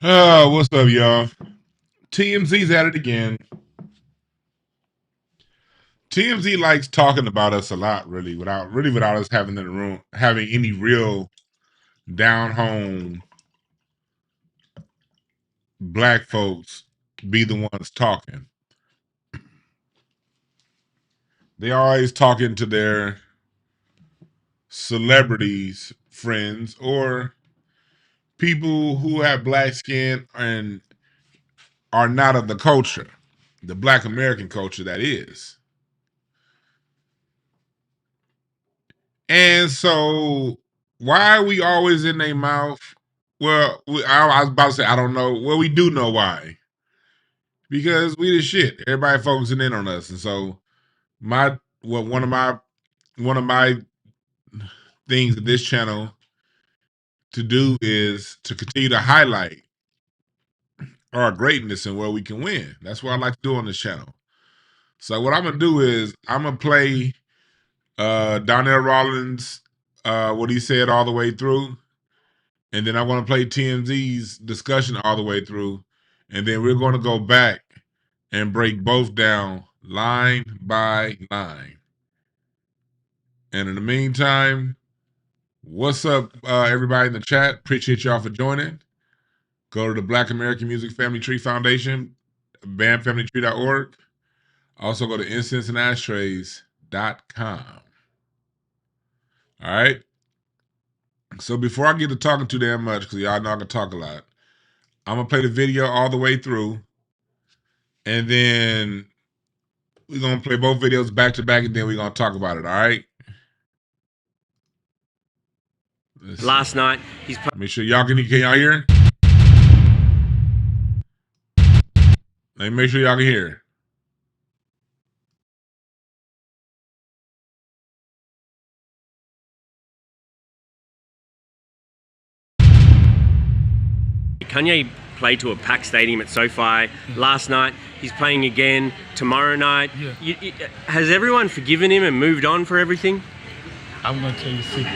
What's up, y'all? TMZ's at it again. TMZ likes talking about us a lot, without us having in the room, having any real down home black folks be the ones talking. They always talking to their celebrities, friends, or people who have black skin and are not of the culture, the black American culture that is. And so, why are we always in their mouth? Well, I was about to say I don't know. Well, we do know why. Because we the shit. Everybody focusing in on us, and so one of my things at this channel to do is to continue to highlight our greatness and where we can win. That's what I like to do on this channel. So what I'm gonna do is I'm gonna play Donell Rawlings what he said all the way through. And then I want to play TMZ's discussion all the way through. And then we're going to go back and break both down line by line. And in the meantime, what's up, everybody in the chat? Appreciate y'all for joining. Go to the Black American Music Family Tree Foundation, bandfamilytree.org. Also go to incenseandashtrays.com. All right. So before I get to talking too damn much, because y'all know I can talk a lot, I'm going to play the video all the way through. And then we're going to play both videos back to back, and then we're going to talk about it, all right? Last night, he's... Make sure y'all can y'all hear? Let me make sure y'all can hear. Kanye played to a packed stadium at SoFi last night. He's playing again tomorrow night. Has everyone forgiven him and moved on for everything? I'm going to tell you a secret.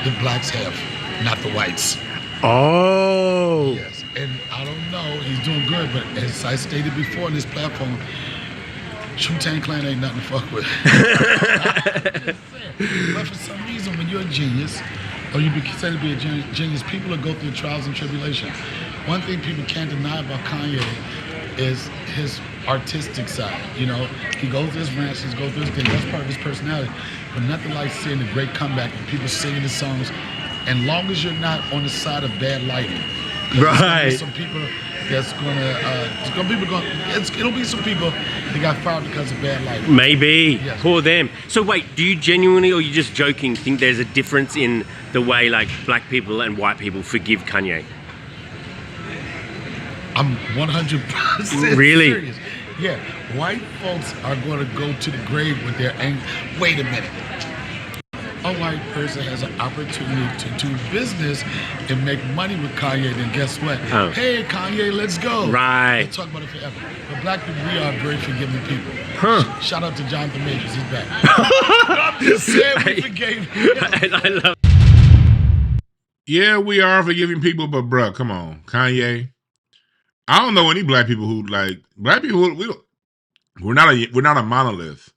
The blacks have, not the whites. Oh. Yes, and I don't know, he's doing good, but as I stated before on this platform, Wu-Tang Clan ain't nothing to fuck with. But for some reason, when you're a genius, or you be considered to be a genius, people will go through trials and tribulations. One thing people can't deny about Kanye is his artistic side. You know, he goes to his ranch, he goes through his thing. That's part of his personality. But nothing like seeing a great comeback and people singing his songs. And long as you're not on the side of bad lighting, right? Some people that's it'll be some people that got fired because of bad lighting. Maybe. Yes. Poor them. So wait, do you genuinely, or are you just joking, think there's a difference in the way like black people and white people forgive Kanye? I'm 100% really serious. Yeah, white folks are going to go to the grave with their anger. Wait a minute. A white person has an opportunity to do business and make money with Kanye, then guess what? Oh. Hey, Kanye, let's go. Right. We'll talk about it forever. But black people, we are very forgiving people. Huh. Shout out to Jonathan Majors, he's back. I'm just saying we forgave him. I love. Yeah, we are forgiving people, but bruh, come on, Kanye. I don't know any black people who like black people. We're not a monolith.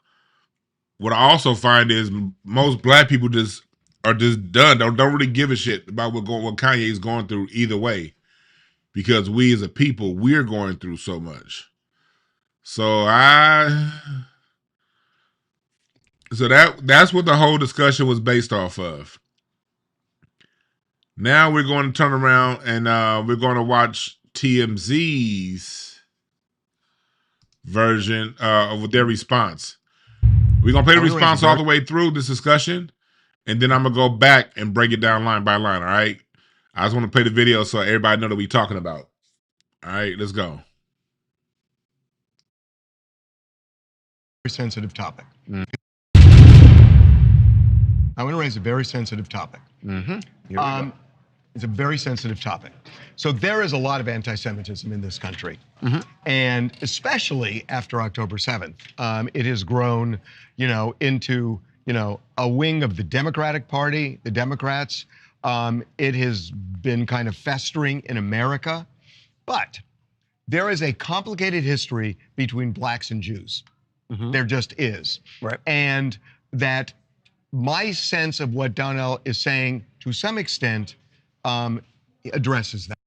What I also find is most black people are just done. Don't really give a shit about what Kanye is going through either way, because we as a people, we're going through so much. So that's what the whole discussion was based off of. Now we're going to turn around and we're going to watch TMZ's version of their response. We're going to play the response all the way through this discussion, and then I'm going to go back and break it down line by line, all right? I just want to play the video so everybody know that we're talking about. All right, let's go. Very sensitive topic. I want to raise a very sensitive topic. It's a very sensitive topic. So there is a lot of anti-Semitism in this country. And especially after October 7th, it has grown, into, a wing of the Democratic Party, the Democrats, It has been kind of festering in America, but there is a complicated history between blacks and Jews. There just is. Right. And that my sense of what Donell is saying, to some extent, addresses that.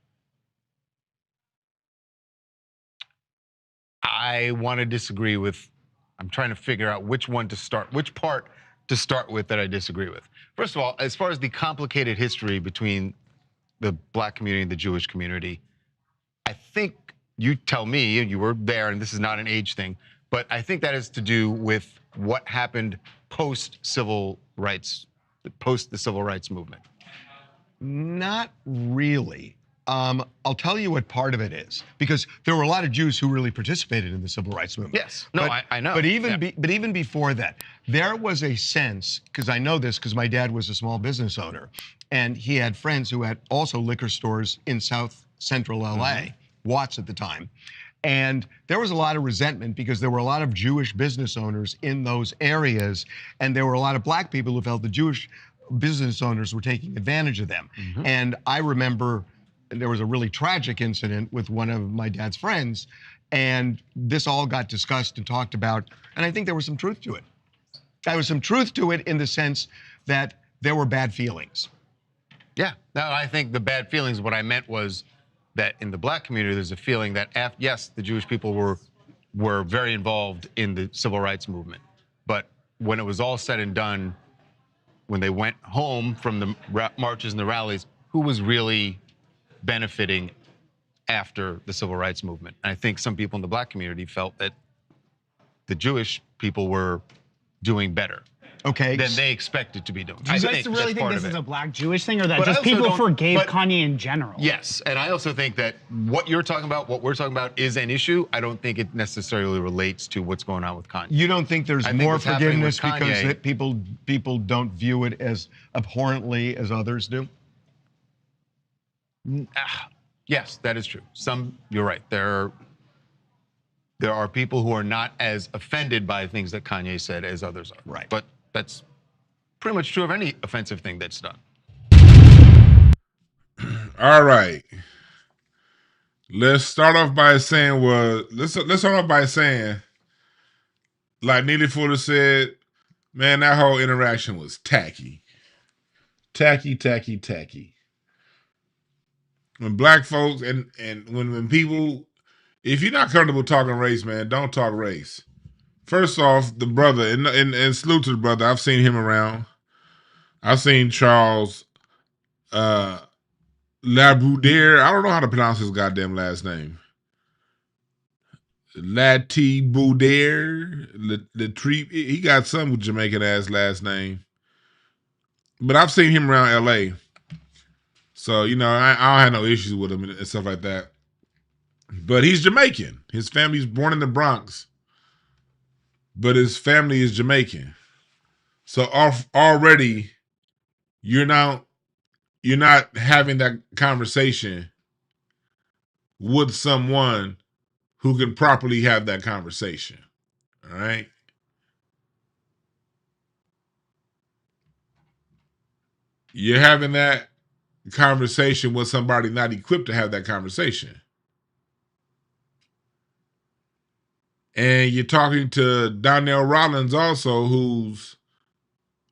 I want to disagree with, I'm trying to figure out which part to start with that I disagree with. First of all, as far as the complicated history between the black community and the Jewish community, I think you tell me, and you were there, and this is not an age thing, but I think that has to do with what happened post the civil rights movement. Not really. I'll tell you what part of it is, because there were a lot of Jews who really participated in the civil rights movement. Yes, no, I know. But even before that, there was a sense, because I know this because my dad was a small business owner, and he had friends who had also liquor stores in South Central LA, Watts at the time. And there was a lot of resentment because there were a lot of Jewish business owners in those areas, and there were a lot of black people who felt the Jewish business owners were taking advantage of them. And I remember there was a really tragic incident with one of my dad's friends, and this all got discussed and talked about, and I think there was some truth to it. There was some truth to it in the sense that there were bad feelings. Yeah, no, I think the bad feelings, what I meant was that in the black community, there's a feeling that, yes, the Jewish people were very involved in the civil rights movement, but when it was all said and done, when they went home from the marches and the rallies, who was really benefiting after the civil rights movement? And I think some people in the black community felt that the Jewish people were doing better than they expected to be doing. Do you guys really think this is a black Jewish thing, or that just people forgave Kanye in general? Yes, and I also think that what you're talking about, what we're talking about, is an issue. I don't think it necessarily relates to what's going on with Kanye. You don't think there's more forgiveness because that people don't view it as abhorrently as others do? Yes, that is true. You're right. There are people who are not as offended by things that Kanye said as others are. Right. But that's pretty much true of any offensive thing that's done. All right. Let's start off by saying, like Neely Fuller said, man, that whole interaction was tacky. Tacky. When black folks and when people, if you're not comfortable talking race, man, don't talk race. First off, the brother, and salute to the brother, I've seen him around. I've seen Charles Laboudiere. I don't know how to pronounce his goddamn last name. Latiboudiere. He got some with Jamaican ass last name. But I've seen him around LA. So, I don't have no issues with him and stuff like that. But he's Jamaican. His family's born in the Bronx. But his family is Jamaican. So already you're not having that conversation with someone who can properly have that conversation. All right? You're having that conversation with somebody not equipped to have that conversation. And you're talking to Donell Rawlings also, who's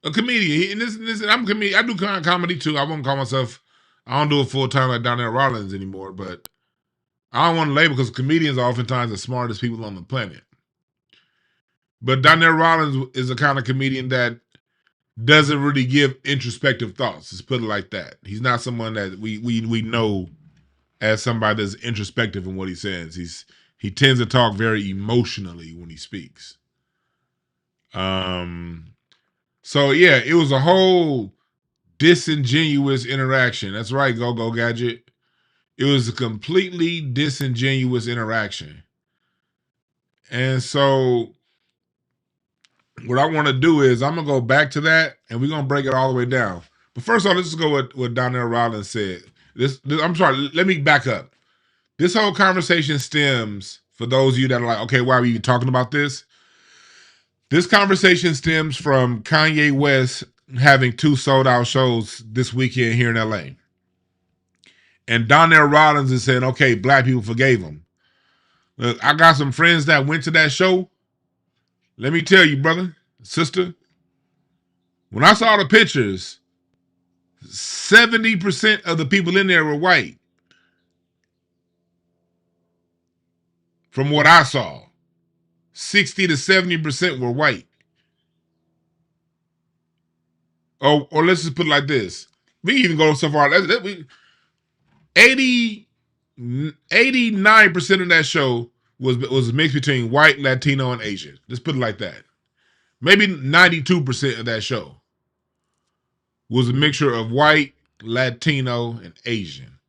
a comedian. I'm a comedian. I do comedy too. I won't call myself, I don't do it full time like Donell Rawlings anymore, but I don't want to label because comedians are oftentimes the smartest people on the planet. But Donell Rawlings is a kind of comedian that doesn't really give introspective thoughts. Let's put it like that. He's not someone that we know as somebody that's introspective in what he says. He tends to talk very emotionally when he speaks. So yeah, it was a whole disingenuous interaction. That's right, Go Gadget. It was a completely disingenuous interaction. And so what I want to do is I'm going to go back to that and we're going to break it all the way down. But first of all, let's just go with what Donell Rawlings said. I'm sorry, let me back up. This whole conversation stems, for those of you that are like, okay, why are we even talking about this? This conversation stems from Kanye West having 2 sold out shows this weekend here in LA. And Donell Rawlings is saying, okay, black people forgave him. Look, I got some friends that went to that show. Let me tell you, brother, sister, when I saw the pictures, 70% of the people in there were white. From what I saw, 60 to 70% were white. Or let's just put it like this. We even go so far. 89% of that show was a mix between white, Latino, and Asian. Let's put it like that. Maybe 92% of that show was a mixture of white, Latino, and Asian.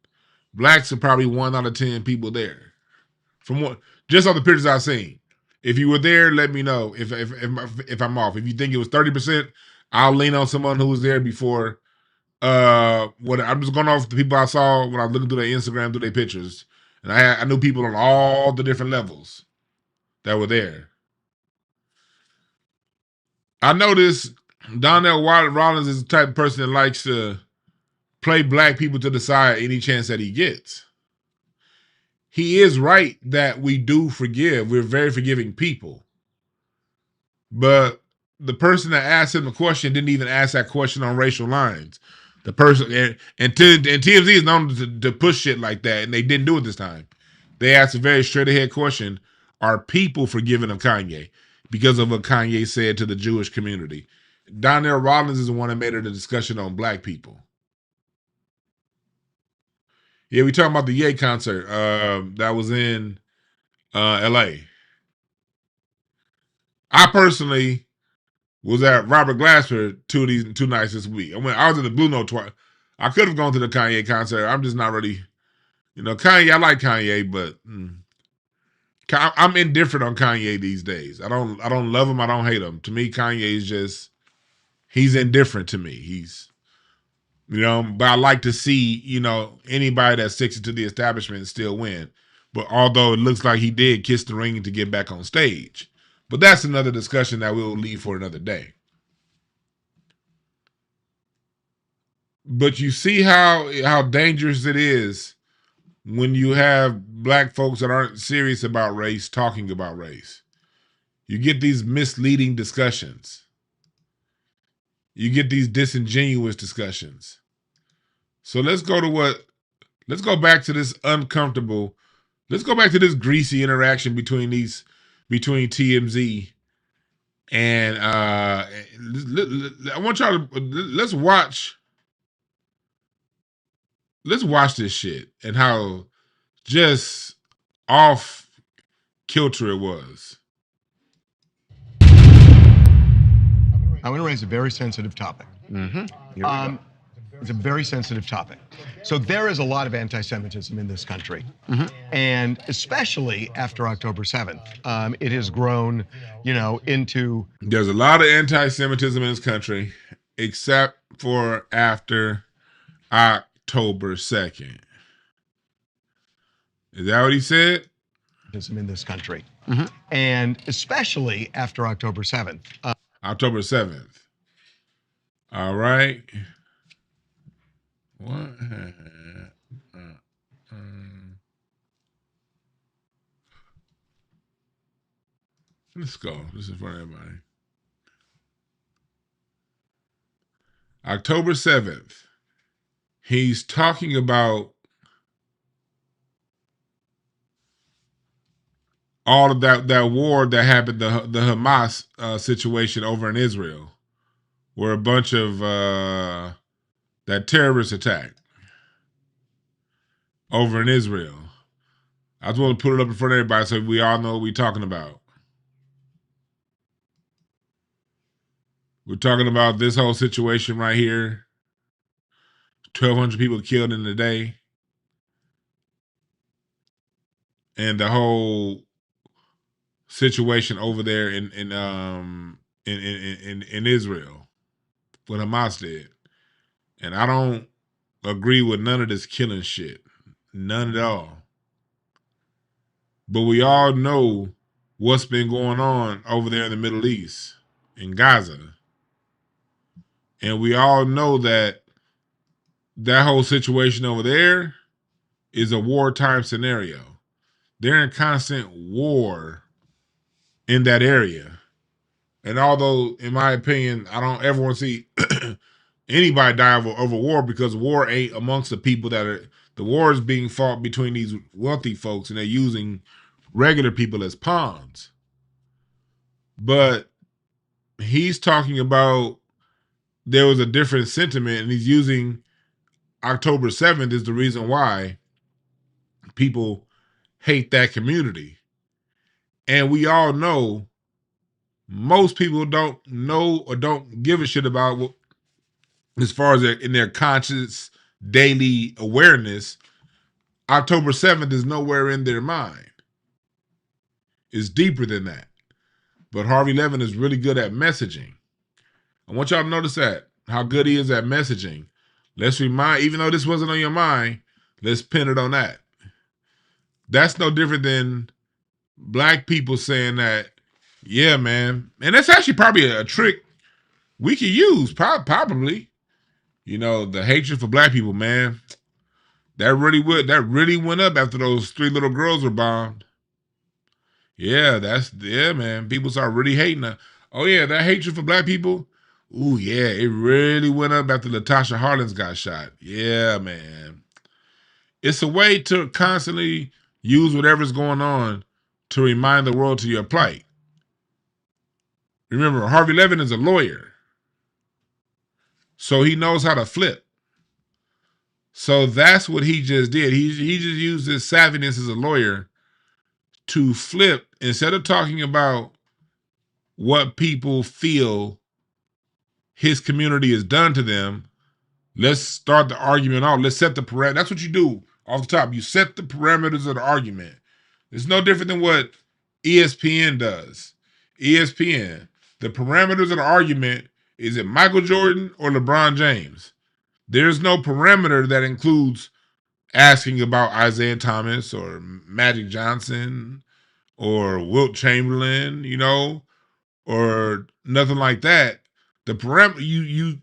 Blacks are probably 1 out of 10 people there. From what, just on the pictures I've seen. If you were there, let me know if I'm off. If you think it was 30%, I'll lean on someone who was there before. What I'm just going off the people I saw when I was looking through their Instagram, through their pictures, and I knew people on all the different levels that were there. I noticed Donell Rawlings is the type of person that likes to play black people to the side any chance that he gets. He is right that we do forgive. We're very forgiving people. But the person that asked him the question didn't even ask that question on racial lines. The person and TMZ is known to push shit like that, and they didn't do it this time. They asked a very straight ahead question: are people forgiving of Kanye because of what Kanye said to the Jewish community? Donell Rawlings is the one that made it a discussion on black people. Yeah, we talking about the Ye concert that was in LA. I personally was at Robert Glasper two nights this week. I was at the Blue Note twice. I could have gone to the Kanye concert. I'm just not really, Kanye. I like Kanye, but I'm indifferent on Kanye these days. I don't love him. I don't hate him. To me, Kanye is he's indifferent to me. He's, but I like to see, anybody that sticks to the establishment still win. But although it looks like he did kiss the ring to get back on stage. But that's another discussion that we'll leave for another day. But you see how dangerous it is when you have black folks that aren't serious about race talking about race. You get these misleading discussions. You get these disingenuous discussions. So let's go back to this uncomfortable, let's go back to this greasy interaction between TMZ and I want y'all to let's watch this shit and how just off kilter it was. I'm going to raise a very sensitive topic. Mm-hmm. It's a very sensitive topic. So there is a lot of anti-Semitism in this country. And especially after October 7th, it has grown, into... There's a lot of anti-Semitism in this country, except for after October 2nd. Is that what he said? In this country. And especially after October 7th. October 7th. All right. What? Let's go. This is for everybody. October 7th. He's talking about all of that war that happened, the Hamas situation over in Israel, where a bunch of that terrorist attack over in Israel. I just want to put it up in front of everybody so we all know what we're talking about. We're talking about this whole situation right here. 1,200 people killed in a day. And the whole situation over there in Israel, what Hamas did. And I don't agree with none of this killing shit. None at all. But we all know what's been going on over there in the Middle East, in Gaza. And we all know that whole situation over there is a wartime scenario. They're in constant war in that area. And although, in my opinion, I don't ever want to see anybody die over war, because war ain't amongst the people that are, the war is being fought between these wealthy folks, and they're using regular people as pawns. But he's talking about there was a different sentiment, and he's using October 7th is the reason why people hate that community. And we all know most people don't know or don't give a shit about what, as far as in their conscious daily awareness, October 7th is nowhere in their mind. It's deeper than that. But Harvey Levin is really good at messaging. I want y'all to notice that, how good he is at messaging. Let's remind, even though this wasn't on your mind, let's pin it on that. That's no different than black people saying that, yeah, man. And that's actually probably a trick we could use, probably. You know, the hatred for black people, man. That really went up after those 3 little girls were bombed. Yeah, man. People start really hating her. Oh yeah, that hatred for black people. Ooh, yeah, it really went up after Latasha Harlins got shot. Yeah, man. It's a way to constantly use whatever's going on to remind the world to your plight. Remember, Harvey Levin is a lawyer, so he knows how to flip. So that's what he just did. He just used his savviness as a lawyer to flip. Instead of talking about what people feel his community has done to them, let's start the argument off. Let's set the parameters. That's what you do off the top. You set the parameters of the argument. It's no different than what ESPN does. ESPN, the parameters of the argument, is it Michael Jordan or LeBron James? There's no parameter that includes asking about Isaiah Thomas or Magic Johnson or Wilt Chamberlain, you know, or nothing like that. The parameter,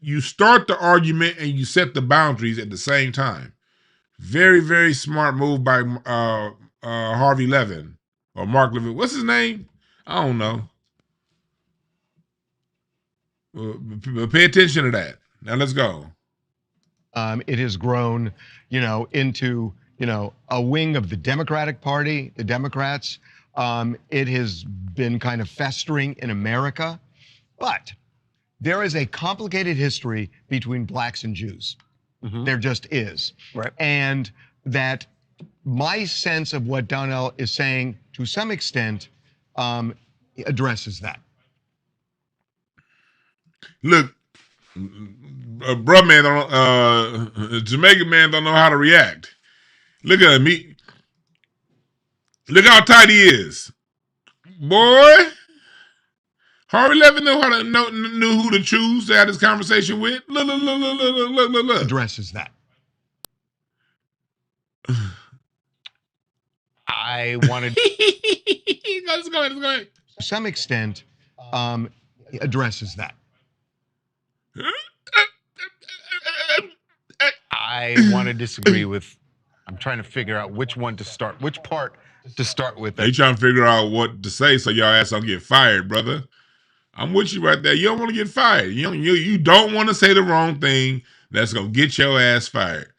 you start the argument and you set the boundaries at the same time. Very, very smart move by Harvey Levin or Mark Levin. What's his name? I don't know. Pay attention to that. Now let's go. It has grown, into, a wing of the Democratic Party, the Democrats. It has been kind of festering in America. But there is a complicated history between blacks and Jews. Mm-hmm. There just is. Right. And that my sense of what Donell is saying, to some extent, addresses that. Look, bruh man don't, Jamaican man don't know how to react. Look at him. Look how tight he is. Boy, Harvey Levin knew who to choose to have this conversation with. Look. Addresses that. I wanted. Let's go ahead. To some extent, addresses that. I want to disagree with. I'm trying to figure out which part to start with. They trying to figure out what to say so y'all ass don't get fired, brother. I'm with you right there. You don't want to get fired. You don't want to say the wrong thing that's gonna get your ass fired.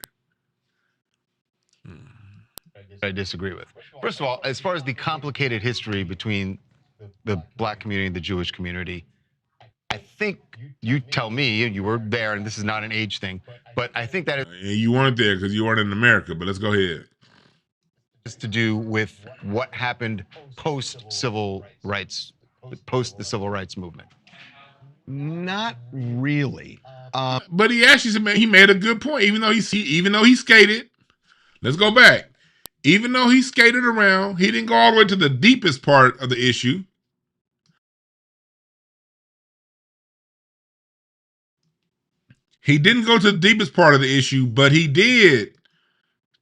I disagree with. First of all, as far as the complicated history between the black community and the Jewish community, I think you tell me, you were there, and this is not an age thing, but I think that you weren't there because you weren't in America. But let's go ahead. It's to do with what happened post the civil rights movement. Not really. But he actually said, man, he made a good point. Even though he skated, let's go back. Even though he skated around, he didn't go all the way to the deepest part of the issue. He didn't go to the deepest part of the issue, but he did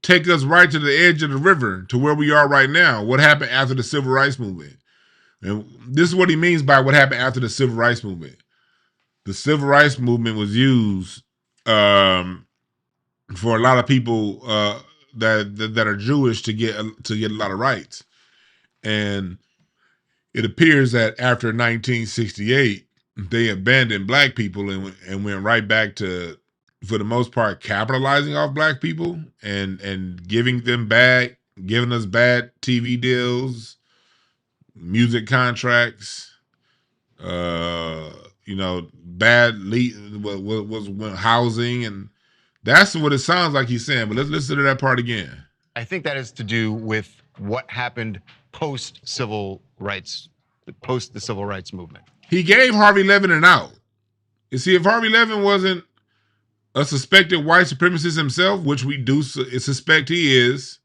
take us right to the edge of the river to where we are right now. What happened after the civil rights movement? And this is what he means by what happened after the civil rights movement. the civil rights movement was used for a lot of people that are Jewish to get a lot of rights. And it appears that after 1968, they abandoned black people and went right back to, for the most part, capitalizing off black people and giving us bad TV deals, music contracts, bad housing, and that's what it sounds like he's saying. But let's listen to that part again. I think that is to do with what happened post the civil rights movement. He gave Harvey Levin an out. You see, if Harvey Levin wasn't a suspected white supremacist himself, which we do suspect he is,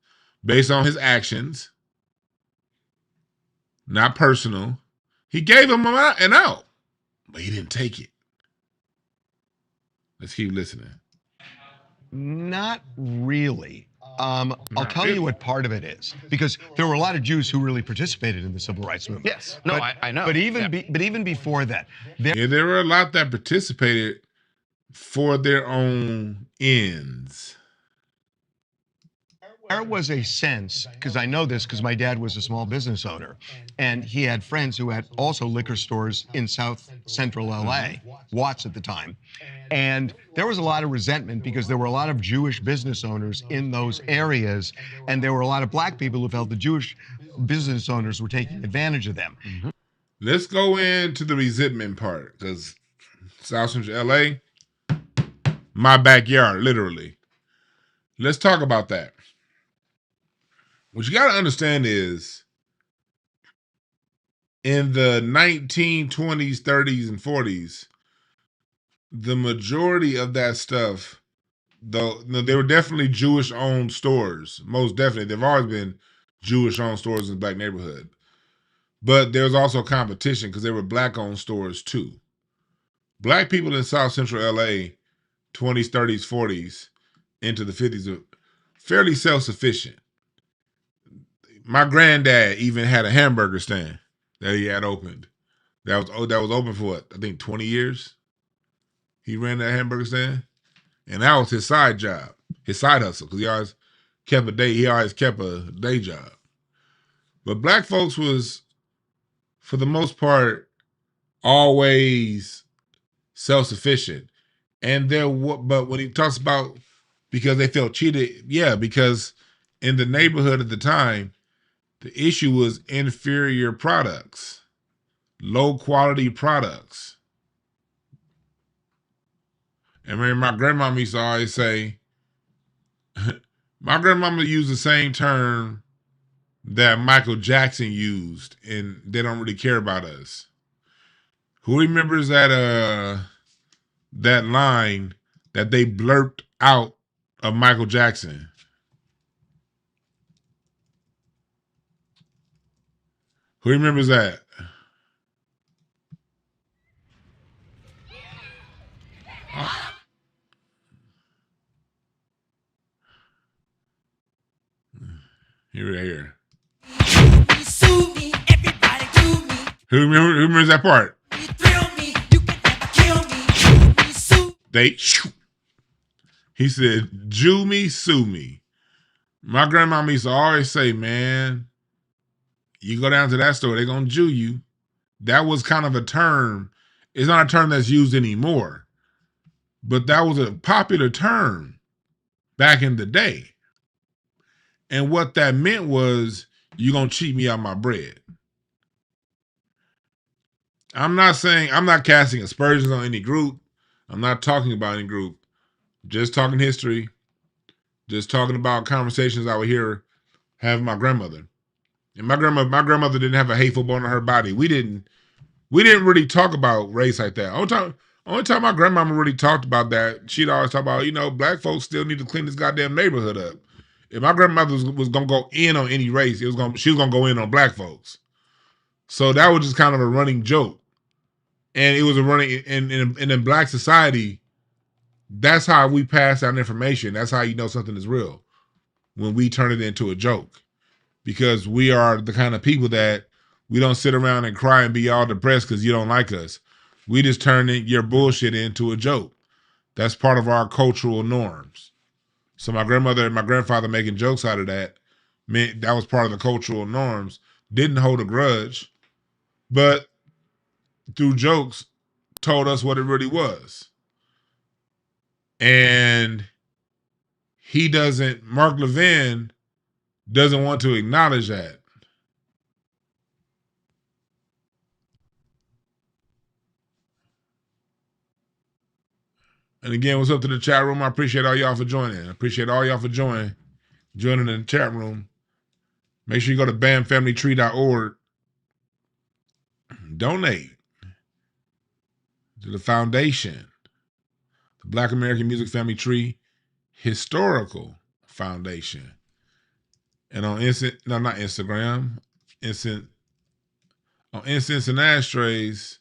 based on his actions, not personal, he gave him an out, but he didn't take it. Let's keep listening. Not really. I'll tell you what part of it is, because there were a lot of Jews who really participated in the civil rights movement. Yes, no, I know. But even before that, there were a lot that participated for their own ends. There was a sense, because I know this because my dad was a small business owner, and he had friends who had also liquor stores in South Central LA, Watts at the time. And there was a lot of resentment because there were a lot of Jewish business owners in those areas, and there were a lot of black people who felt the Jewish business owners were taking advantage of them. Mm-hmm. Let's go into the resentment part, because South Central LA, my backyard, literally. Let's talk about that. What you got to understand is, in the 1920s, 30s, and 40s, the majority of that stuff, though, they were definitely Jewish-owned stores. Most definitely. They've always been Jewish-owned stores in the black neighborhood. But there was also competition because they were black-owned stores too. Black people in South Central LA, 20s, 30s, 40s, into the 50s, are fairly self-sufficient. My granddad even had a hamburger stand that he had opened. That was open for what, I think 20 years. He ran that hamburger stand, and that was his side job, his side hustle, because he always kept a day job. But black folks was, for the most part, always self-sufficient. But when he talks about because they felt cheated, yeah, because in the neighborhood at the time, the issue was inferior products, low quality products. And my grandmama used to always say, my grandmama used the same term that Michael Jackson used, and they don't really care about us. Who remembers that line that they blurted out of Michael Jackson? Who remembers that? Here. Who remembers that part? He said, "Jew me, sue me." My grandmama used to always say, "Man, you go down to that store, they're gonna Jew you." That was kind of a term. It's not a term that's used anymore, but that was a popular term back in the day. And what that meant was, you're gonna cheat me out my bread. I'm not casting aspersions on any group. I'm not talking about any group. Just talking history. Just talking about conversations I would hear having my grandmother. And my grandmother didn't have a hateful bone in her body. We didn't really talk about race like that. Only time my grandmama really talked about that, she'd always talk about, black folks still need to clean this goddamn neighborhood up. If my grandmother was gonna go in on any race, she was gonna go in on black folks. So that was just kind of a running joke. And it was a running, and in black society, that's how we pass out information. That's how you know something is real, when we turn it into a joke. Because we are the kind of people that we don't sit around and cry and be all depressed because you don't like us. We just turn your bullshit into a joke. That's part of our cultural norms. So my grandmother and my grandfather making jokes out of that meant that was part of the cultural norms. Didn't hold a grudge, but through jokes told us what it really was. And Mark Levin doesn't want to acknowledge that. And again, what's up to the chat room? I appreciate all y'all for joining. I appreciate all y'all for joining in the chat room. Make sure you go to bamfamilytree.org. Donate to the foundation, the Black American Music Family Tree Historical Foundation. And on Instagram, on Incense and Ashtrays,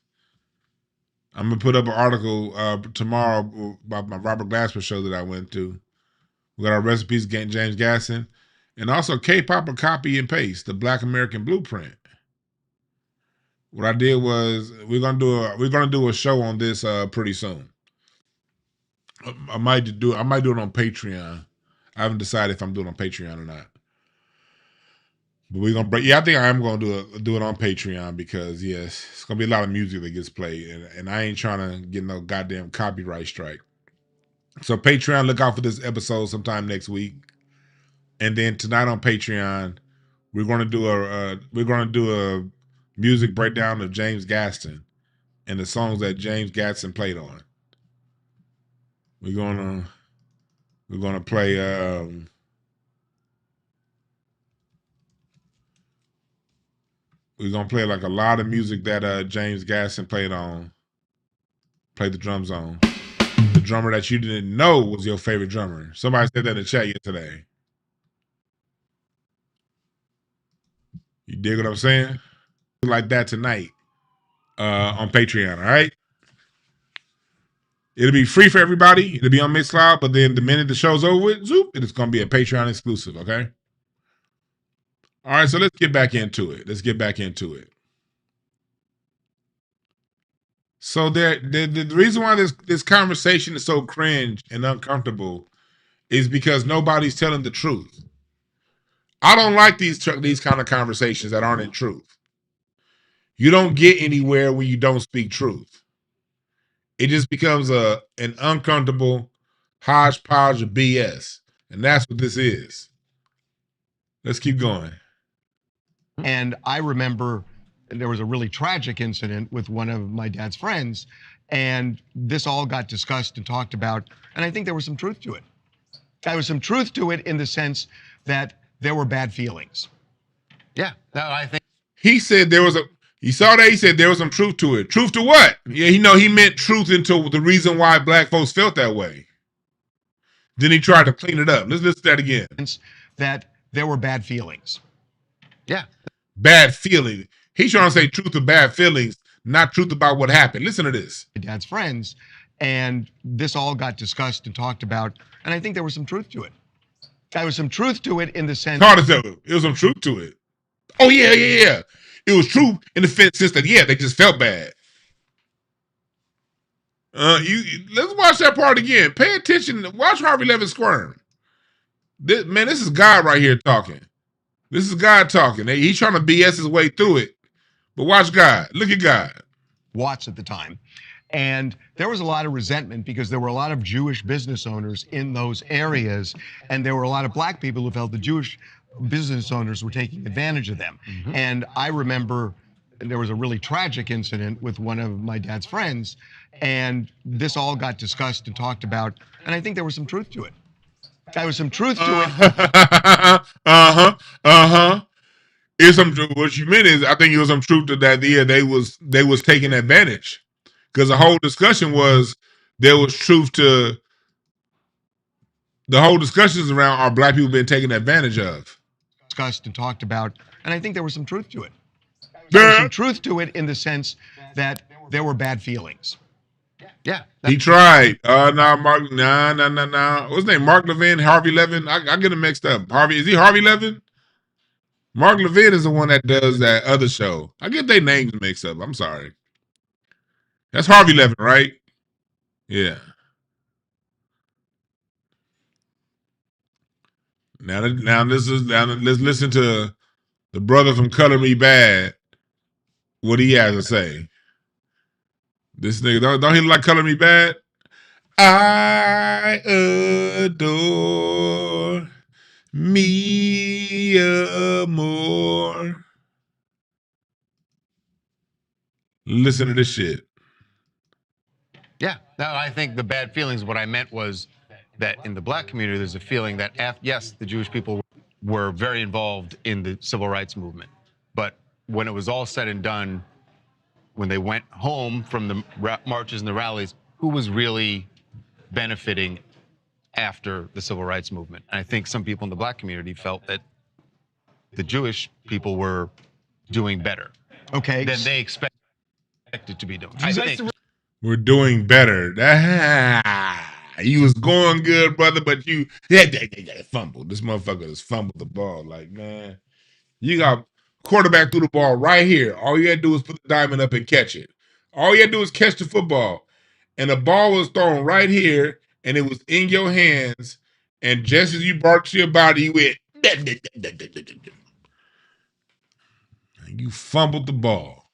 I'm gonna put up an article tomorrow about my Robert Glasper show that I went to. We got our recipes, James Gasson, and also K-pop or copy and paste, the Black American Blueprint. What I did was we're gonna do a show on this pretty soon. I might do it on Patreon. I haven't decided if I'm doing it on Patreon or not. But we're gonna I think I am gonna do it on Patreon because yes, it's gonna be a lot of music that gets played, and I ain't trying to get no goddamn copyright strike. So Patreon, look out for this episode sometime next week, and then tonight on Patreon, we're gonna do a music breakdown of James Gaston and the songs that James Gaston played on. We're gonna play we're gonna play like a lot of music that James Gaston played the drums on. The drummer that you didn't know was your favorite drummer. Somebody said that in the chat yesterday. You dig what I'm saying? Like that tonight on Patreon, all right? It'll be free for everybody. It'll be on Mixcloud, but then the minute the show's over with, zoop, it's going to be a Patreon exclusive, okay? All right, so let's get back into it. So the reason why this conversation is so cringe and uncomfortable is because nobody's telling the truth. I don't like these kind of conversations that aren't in truth. You don't get anywhere when you don't speak truth. It just becomes an uncomfortable hodgepodge of BS. And that's what this is. Let's keep going. And I remember there was a really tragic incident with one of my dad's friends, and this all got discussed and talked about, and I think there was some truth to it. There was some truth to it in the sense that there were bad feelings. Yeah, no, I think he said there was he said there was some truth to it. Truth to what? Yeah, he meant truth into the reason why black folks felt that way. Then he tried to clean it up. Let's listen to that again. That there were bad feelings. Yeah. Bad feeling. He's trying to say truth to bad feelings, not truth about what happened. Listen to this. My dad's friends, and this all got discussed and talked about, and I think there was some truth to it. There was some truth to it in the sense. It was some truth to it. Oh yeah. It was true in the sense that they just felt bad. Let's watch that part again. Pay attention. Watch Harvey Levin squirm. This is God right here talking. This is God talking. He's trying to BS his way through it. But watch God. Look at God. Watts at the time. And there was a lot of resentment because there were a lot of Jewish business owners in those areas. And there were a lot of black people who felt the Jewish business owners were taking advantage of them. Mm-hmm. And I remember there was a really tragic incident with one of my dad's friends. And this all got discussed and talked about. And I think there was some truth to it. There was some truth to it. It's some what you meant is I think it was some truth to that. Yeah, they was taking advantage because the whole discussion was there was truth to the whole discussions around are black people being taken advantage of. Discussed and talked about, and I think there was some truth to it. There was some truth to it in the sense that there were bad feelings. Yeah. He tried. Mark. Nah. What's his name? Mark Levin, Harvey Levin. I get him mixed up. Is he Harvey Levin? Mark Levin is the one that does that other show. I get their names mixed up. I'm sorry. That's Harvey Levin, right? Yeah. Now let's listen to the brother from Color Me Bad. What he has to say. This nigga don't he look like Color Me Bad? I adore me more. Listen to this shit. Yeah, no, I think the bad feelings, what I meant was that in the black community, there's a feeling that, yes, the Jewish people were very involved in the civil rights movement. But when it was all said and done, when they went home from the marches and the rallies, who was really benefiting after the civil rights movement? And I think some people in the black community felt that the Jewish people were doing better Okay. than they expected to be doing. We're doing better. You was going good, brother, but you fumbled. This motherfucker just fumbled the ball. Like, man, you got quarterback threw the ball right here. All you had to do was put the diamond up and catch it. All you had to do was catch the football. And the ball was thrown right here, and it was in your hands. And just as you brought to your body, you went, you fumbled the ball.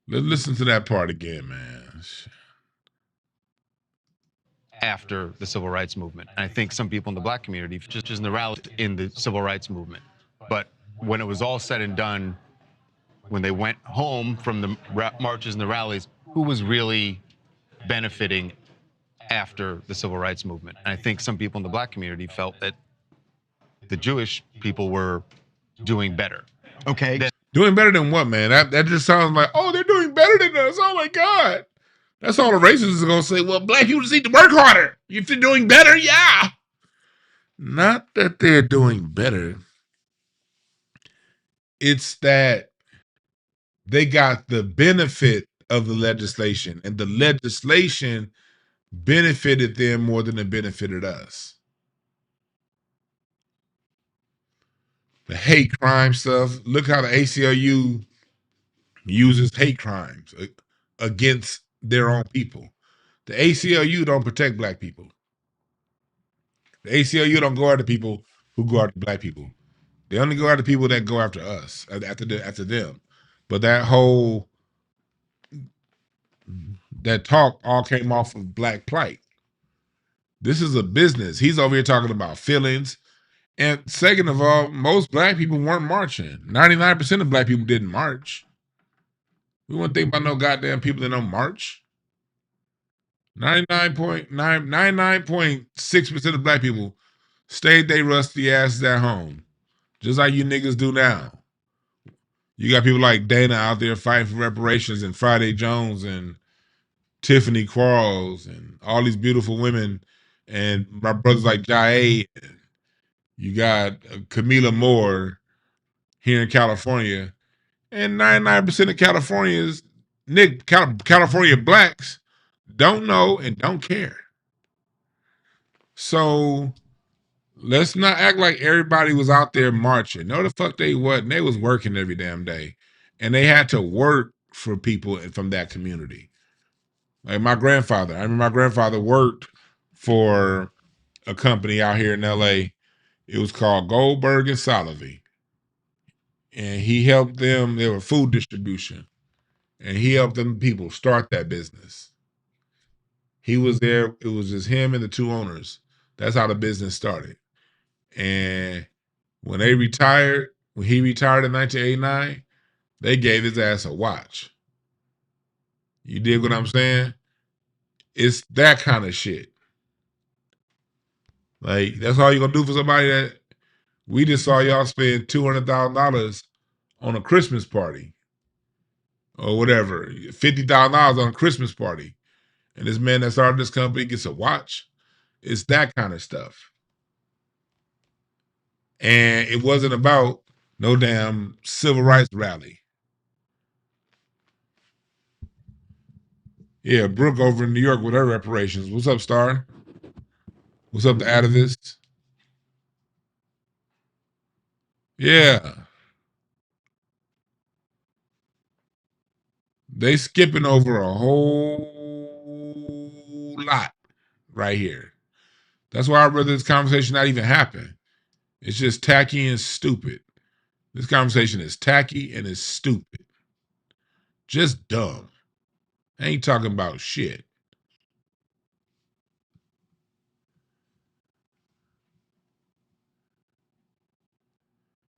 Let's listen to that part again, man. After the civil rights movement. And I think some people in the black community just in the rally in the civil rights movement. But when it was all said and done, when they went home from the marches and the rallies, who was really benefiting after the civil rights movement? And I think some people in the black community felt that the Jewish people were doing better. Okay. Doing better than what, man? That just sounds like, oh, they're doing better than us. Oh my God. That's all the racists are gonna say. Well, black people just need to work harder. If they're doing better, yeah. Not that they're doing better. It's that they got the benefit of the legislation, and the legislation benefited them more than it benefited us. The hate crime stuff. Look how the ACLU uses hate crimes against their own people. The ACLU don't protect black people. The ACLU don't go after people who go after black people. They only go after people that go after us, after them. But that talk all came off of black plight. This is a business. He's over here talking about feelings. And second of all, most black people weren't marching. 99% of black people didn't march. We wouldn't think about no goddamn people that don't march. 99.6% of black people stayed they rusty asses at home. Just like you niggas do now. You got people like Dana out there fighting for reparations, and Friday Jones and Tiffany Quarles and all these beautiful women, and my brothers like Jae. You got Camila Moore here in California, and 99% of California blacks don't know and don't care. So let's not act like everybody was out there marching. No, the fuck they wasn't. They was working every damn day. And they had to work for people from that community. Like my grandfather. I remember my grandfather worked for a company out here in LA. It was called Goldberg and Solovey. And he helped them, they were food distribution. And he helped them people start that business. He was there, it was just him and the two owners. That's how the business started. And when he retired in 1989, they gave his ass a watch. You dig what I'm saying? It's that kind of shit. Like, that's all you're gonna do for somebody that we just saw y'all spend $200,000 on a Christmas party or whatever, $50,000 on a Christmas party. And this man that started this company gets a watch. It's that kind of stuff. And it wasn't about no damn civil rights rally. Yeah, Brooke over in New York with her reparations. What's up, Star? What's up, the activists? Yeah. They skipping over a whole lot right here. That's why I'd rather this conversation not even happen. It's just tacky and stupid. This conversation is tacky and it's stupid. Just dumb. Ain't talking about shit.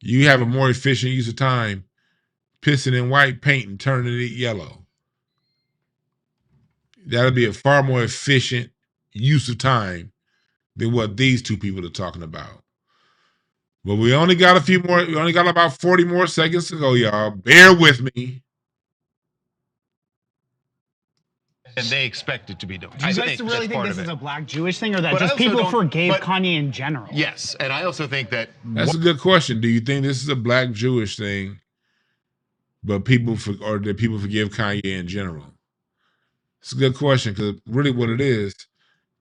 You have a more efficient use of time pissing in white paint and turning it yellow. That'll be a far more efficient use of time than what these two people are talking about. But we only got a few more. We only got about 40 more seconds to go, y'all. Bear with me. And they expect it to be done. Do you guys really think this is a black Jewish thing, or that just people forgave Kanye in general? Yes, and I also think that that's a good question. Do you think this is a black Jewish thing, but or that people forgive Kanye in general? It's a good question because really, what it is,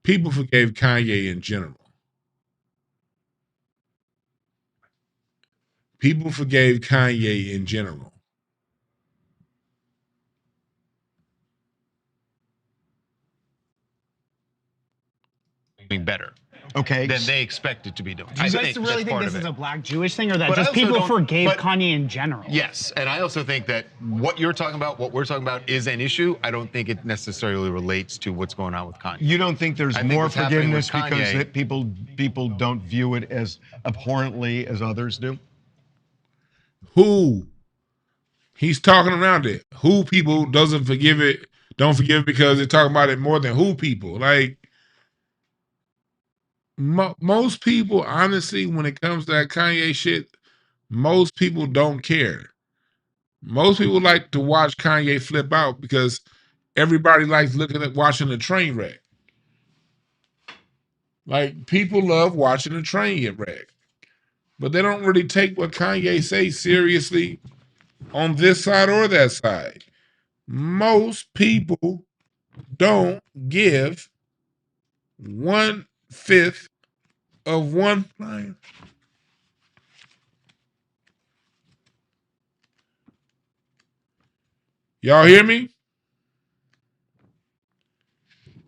people forgave Kanye in general. People forgave Kanye in general. better. Okay. Than they expect it to be doing. Do you guys really think this is a black Jewish thing, or that just people forgave Kanye in general? Yes, and I also think that what you're talking about, what we're talking about, is an issue. I don't think it necessarily relates to what's going on with Kanye. You don't think there's more forgiveness because that people don't view it as abhorrently as others do? Who? He's talking around it. Who people don't forgive it because they're talking about it more than who people. Like, most people, honestly, when it comes to that Kanye shit, most people don't care. Most people like to watch Kanye flip out because everybody likes watching a train wreck. Like, people love watching a train get wrecked. But they don't really take what Kanye says seriously on this side or that side. Most people don't give 1/5 of one line. Y'all hear me?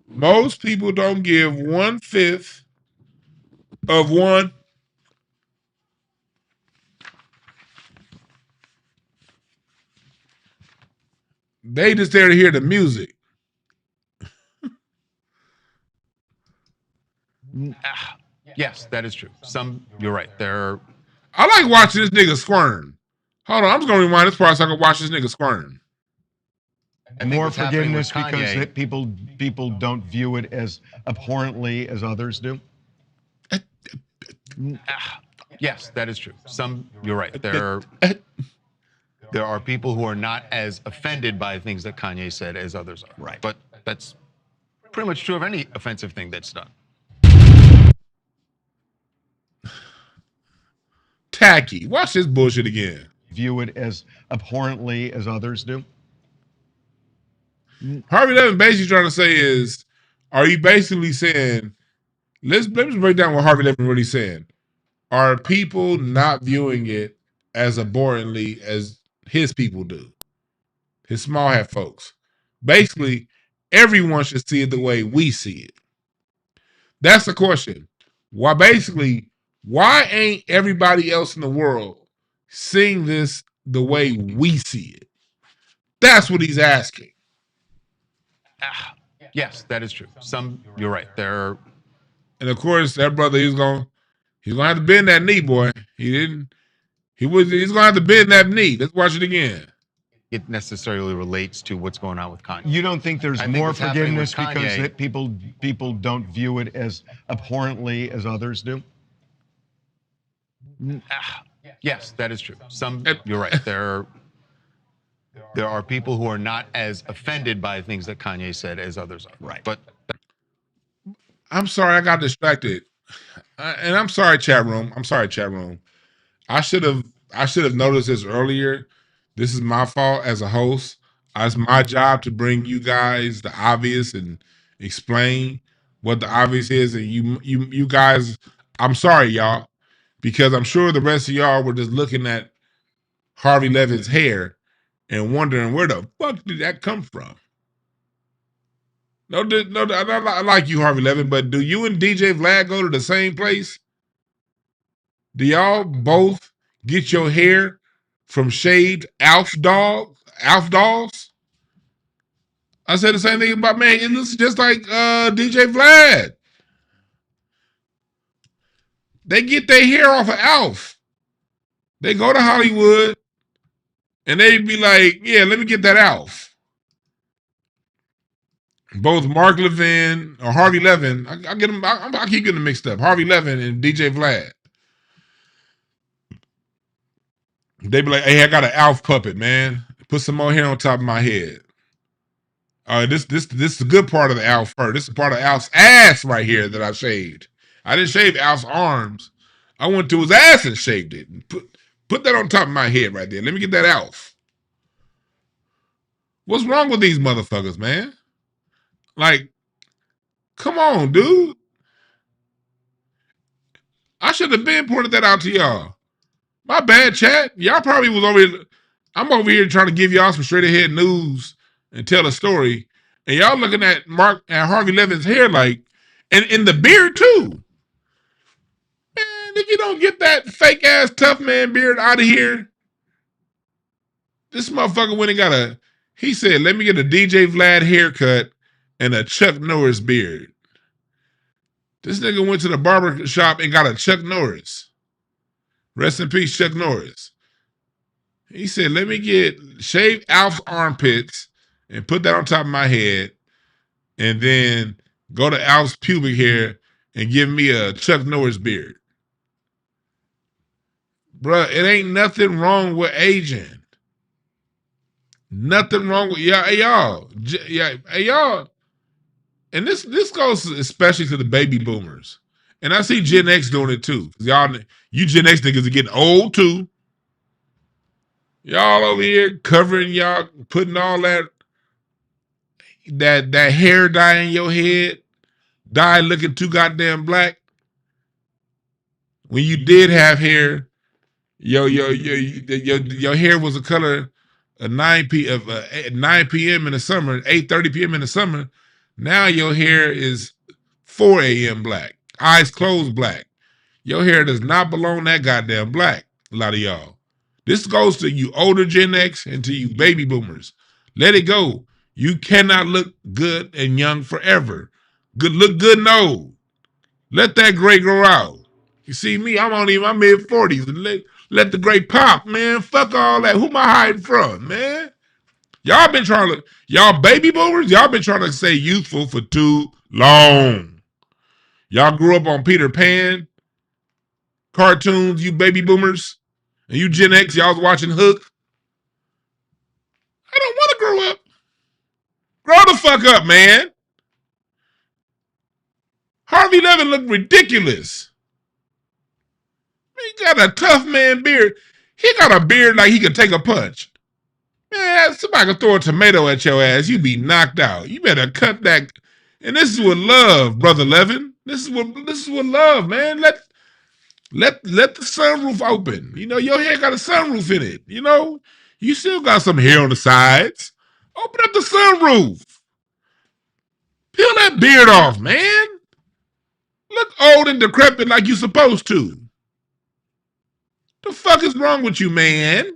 Most people don't give 1/5 of one. They just there to hear the music. Yes, that is true. You're right. I like watching this nigga squirm. Hold on, I'm just gonna rewind this part so I can watch this nigga squirm. More forgiveness because that people don't view it as abhorrently as others do? Yes, that is true. You're right. There are people who are not as offended by things that Kanye said as others are. Right. But that's pretty much true of any offensive thing that's done. Tacky. Watch this bullshit again. View it as abhorrently as others do? Harvey Levin basically trying to say is, are you basically saying, let me break down what Harvey Levin really saying. Are people not viewing it as abhorrently as his people do? His small hat folks. Basically, everyone should see it the way we see it. That's the question. Why ain't everybody else in the world seeing this the way we see it? That's what he's asking. Yes, that is true. You're right. And of course, that brother, he's gonna have to bend that knee, boy. He's gonna have to bend that knee. Let's watch it again. It necessarily relates to what's going on with Kanye. You don't think there's more forgiveness because that people don't view it as abhorrently as others do? Yes, that is true. You're right. There are people who are not as offended by things that Kanye said as others are. Right. But I'm sorry, I got distracted. And I'm sorry, chat room. I should have noticed this earlier. This is my fault as a host. It's my job to bring you guys the obvious and explain what the obvious is. And you guys, I'm sorry, y'all, because I'm sure the rest of y'all were just looking at Harvey Levin's hair and wondering where the fuck did that come from. No, I like you, Harvey Levin, but do you and DJ Vlad go to the same place? Do y'all both get your hair from shaved Alf dolls? I said the same thing about, man, it looks just like DJ Vlad. They get their hair off of Alf. They go to Hollywood and they be like, yeah, let me get that Alf. Both Mark Levin or Harvey Levin, I get them. I keep getting them mixed up. Harvey Levin and DJ Vlad. They be like, hey, I got an Alf puppet, man. Put some more hair on top of my head. This is the good part of the Alf fur. This is part of Alf's ass right here that I shaved. I didn't shave Alf's arms. I went to his ass and shaved it. Put that on top of my head right there. Let me get that Alf. What's wrong with these motherfuckers, man? Like, come on, dude. I should have been pointed that out to y'all. My bad, chat. Y'all probably was over here. I'm over here trying to give y'all some straight ahead news and tell a story. And y'all looking at Harvey Levin's hair like, and in the beard too. Man, if you don't get that fake ass tough man beard out of here, this motherfucker went and got he said, let me get a DJ Vlad haircut and a Chuck Norris beard. This nigga went to the barber shop and got a Chuck Norris. Rest in peace, Chuck Norris. He said, let me shave Alf's armpits and put that on top of my head and then go to Alf's pubic hair and give me a Chuck Norris beard. Bruh, it ain't nothing wrong with aging. Nothing wrong with y'all. And this goes especially to the baby boomers. And I see Gen X doing it too. You Gen X niggas are getting old too. Y'all over here covering y'all, putting all that hair dye in your head, dye looking too goddamn black. When you did have hair, your hair was a color of 9 p.m. in the summer, 8:30 p.m. in the summer. Now your hair is 4 a.m. black, eyes closed black. Your hair does not belong that goddamn black. A lot of y'all. This goes to you older Gen X and to you baby boomers. Let it go. You cannot look good and young forever. Look good and old. Let that gray grow out. You see me, I'm only in my mid-40s. Let the gray pop, man. Fuck all that. Who am I hiding from, man? Y'all baby boomers, y'all been trying to stay youthful for too long. Y'all grew up on Peter Pan cartoons, you baby boomers. And you Gen X, y'all was watching Hook. I don't want to grow up. Grow the fuck up, man. Harvey Levin looked ridiculous. He got a tough man beard. He got a beard like he could take a punch. Man, somebody could throw a tomato at your ass, you be knocked out. You better cut that. And this is with love, brother Levin. This is with love, man. Let the sunroof open. You know, your hair got a sunroof in it. You know, you still got some hair on the sides. Open up the sunroof. Peel that beard off, man. Look old and decrepit like you supposed to. The fuck is wrong with you, man?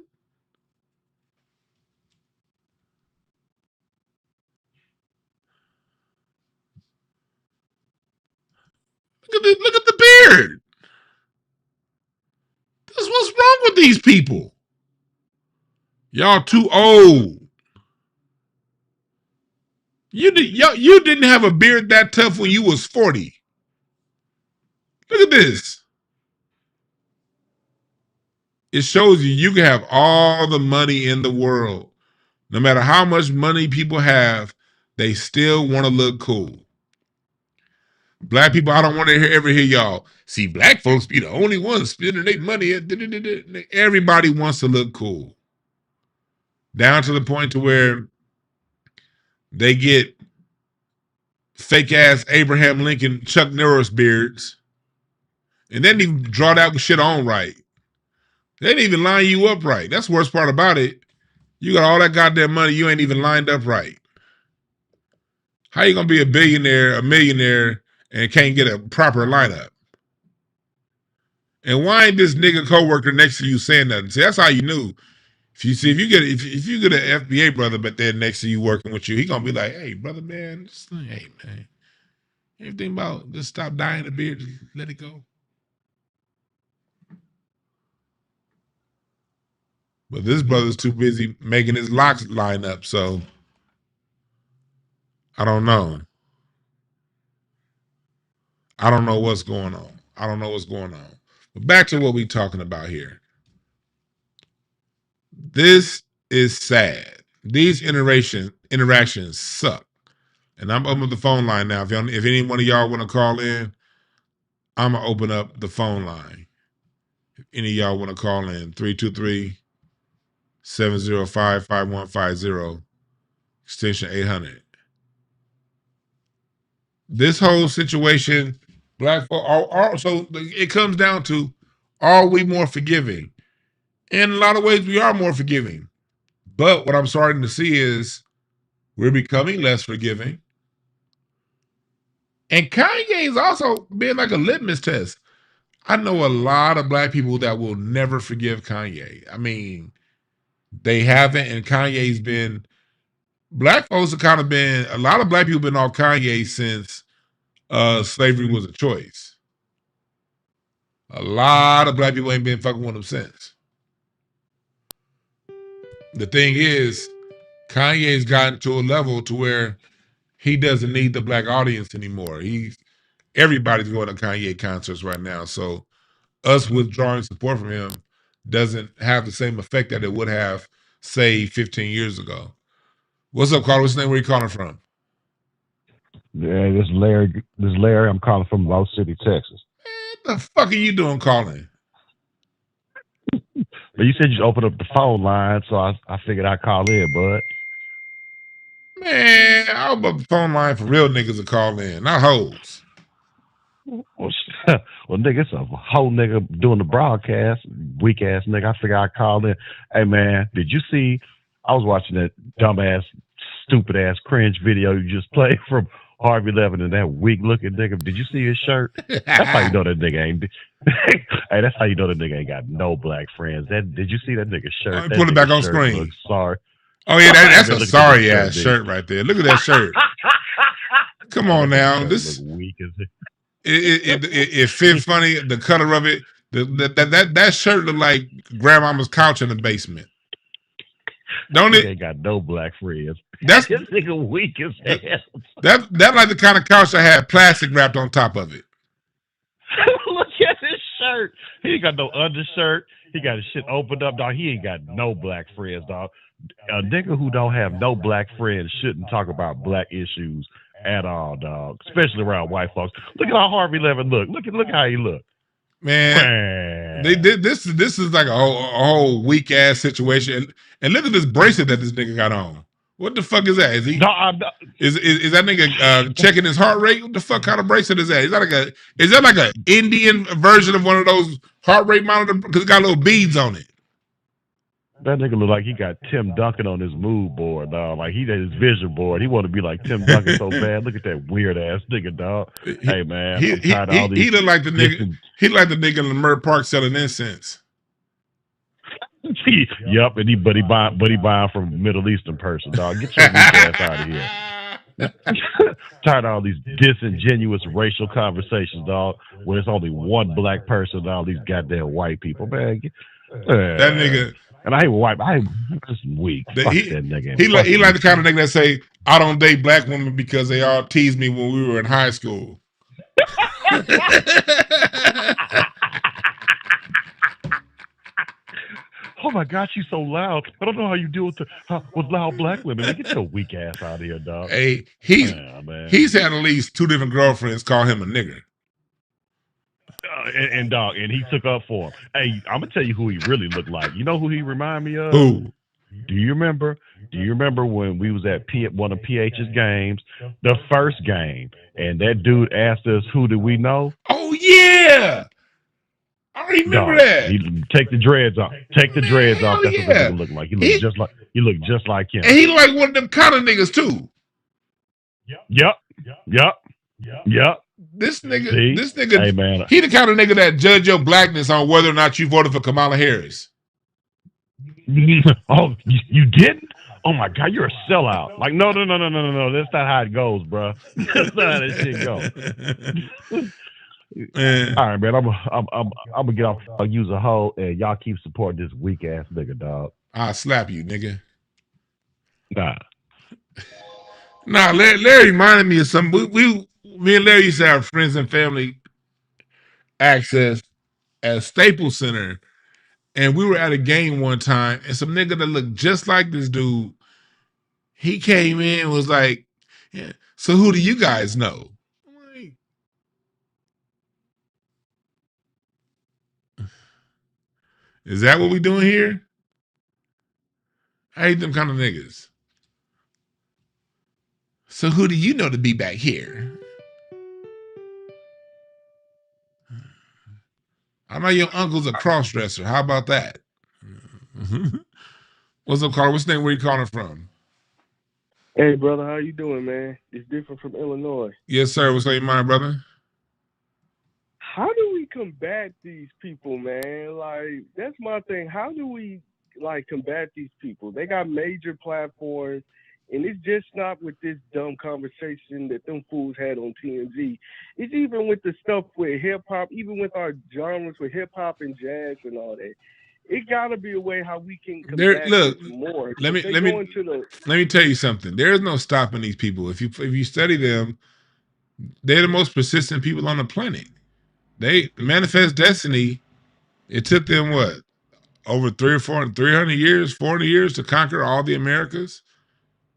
Look at the beard. This is what's wrong with these people. Y'all too old. You didn't have a beard that tough when you was 40. Look at this. It shows you can have all the money in the world. No matter how much money people have, they still want to look cool. Black people, I don't want to ever hear y'all. See, black folks be the only ones spending their money. Everybody wants to look cool. Down to the point to where they get fake ass Abraham Lincoln, Chuck Norris beards. And they didn't even draw that shit on right. They didn't even line you up right. That's the worst part about it. You got all that goddamn money, you ain't even lined up right. How you gonna be a billionaire, a millionaire, and can't get a proper lineup? And why ain't this nigga coworker next to you saying nothing? See, that's how you knew. If you get an FBA brother, but they're next to you working with you, he gonna be like, "Hey, brother, man, hey, man, everything about just stop dying a beer, just let it go." But this brother's too busy making his locks line up, so I don't know. I don't know what's going on. But back to what we're talking about here. This is sad. These interactions suck. And I'm opening the phone line now. If any one of y'all want to call in, I'm going to open up the phone line. If any of y'all want to call in, 323-705-5150, extension 800. This whole situation, black folk, so it comes down to, are we more forgiving? In a lot of ways, we are more forgiving. But what I'm starting to see is we're becoming less forgiving. And Kanye is also being like a litmus test. I know a lot of black people that will never forgive Kanye. I mean, they haven't, and Kanye's been, black folks have kind of been, a lot of black people have been off Kanye since slavery was a choice. A lot of black people ain't been fucking with him since. The thing is, Kanye's gotten to a level to where he doesn't need the black audience anymore. Everybody's going to Kanye concerts right now. So us withdrawing support from him doesn't have the same effect that it would have, say, 15 years ago. What's up, Carl? What's your name? Where you calling from? Yeah, this is Larry. I'm calling from Low City, Texas. What the fuck are you doing calling? But you said you opened up the phone line, so I figured I'd call in, bud. Man, I'll open up the phone line for real niggas to call in, not hoes. Well, nigga, it's a whole nigga doing the broadcast, weak ass nigga. I figured I'd call in. Hey, man, did you see? I was watching that dumbass, stupid ass, cringe video you just played from Harvey Levin and that weak looking nigga. Did you see his shirt? That's how you know that nigga ain't. Hey, that's how you know that nigga ain't got no black friends. Did you see that nigga's shirt? Put it back on screen. Sorry. Oh yeah, that's a sorry ass shirt right there. Look at that shirt. Come on now, this weak as it fit funny. The color of it, that shirt look like grandmama's couch in the basement. Don't it? Ain't got no black friends. That's this nigga weak as hell. That like the kind of couch that had plastic wrapped on top of it. Look at his shirt. He ain't got no undershirt. He got his shit opened up, dog. He ain't got no black friends, dog. A nigga who don't have no black friends shouldn't talk about black issues at all, dog. Especially around white folks. Look at how Harvey Levin look. Look how he look. Man, they did this is like a whole weak ass situation. And look at this bracelet that this nigga got on. What the fuck is that? Is he is that nigga checking his heart rate? What the fuck kind of bracelet is that? Is that like a Indian version of one of those heart rate monitors? Because it got little beads on it. That nigga look like he got Tim Duncan on his mood board, dog. Like he got his vision board. He want to be like Tim Duncan so bad. Look at that weird ass nigga, dog. Hey man, he look like the nigga. He like the nigga in Lemur Park selling incense. Yup, and he buying from a Middle Eastern person, dog. Get your weak ass out of here. Tired of all these disingenuous racial conversations, dog. When it's only one black person and all these goddamn white people, man. That nigga. And I hate white. Just weak. Fuck that nigga. He like the kind of nigga that say, "I don't date black women because they all teased me when we were in high school." Oh my God, she's so loud. I don't know how you deal with loud black women. Get your weak ass out of here, dog. Hey, he's had at least 2 different girlfriends call him a nigger. Dog, and he took up for him. Hey, I'm gonna tell you who he really looked like. You know who he remind me of? Who? Do you remember when we was at one of PH's games, the first game, and that dude asked us who did we know? Oh yeah. I remember Dog, that. he take the dreads off. Take the dreads off. That's what the Yeah. nigga look like. He look just like him. And he like one of them kind of niggas too. Yep. This nigga, See? Hey, man. he the kind of nigga that judge your blackness on whether or not you voted for Kamala Harris. Oh, you didn't? Oh my God, you're a sellout. Like, no. That's not how it goes, bro. That's not how that shit goes. All right, man. I'm gonna get off. I'll use a hoe, and y'all keep supporting this weak ass nigga, dog. I'll slap you, nigga. Nah, Larry reminded me of something. Me and Larry used to have friends and family access at Staples Center, and we were at a game one time, and some nigga that looked just like this dude, he came in and was like, yeah, so who do you guys know? Is that what we doing here? I hate them kind of niggas. So who do you know to be back here? I know your uncle's a cross-dresser. How about that? What's up, Carl? What's the name? Where you calling from? Hey, brother, how you doing, man? It's different from Illinois. Yes, sir. What's on your mind, brother? How do we combat these people, man? Like, that's my thing. How do we, like, combat these people? They got major platforms, and it's just not with this dumb conversation that them fools had on TMZ. It's even with the stuff with hip-hop, even with our genres with hip-hop and jazz and all that. It got to be a way how we can combat this more. Let me tell you something. There is no stopping these people. If you study them, they're the most persistent people on the planet. They manifest destiny. It took them what, over 300 years, 400 years to conquer all the Americas.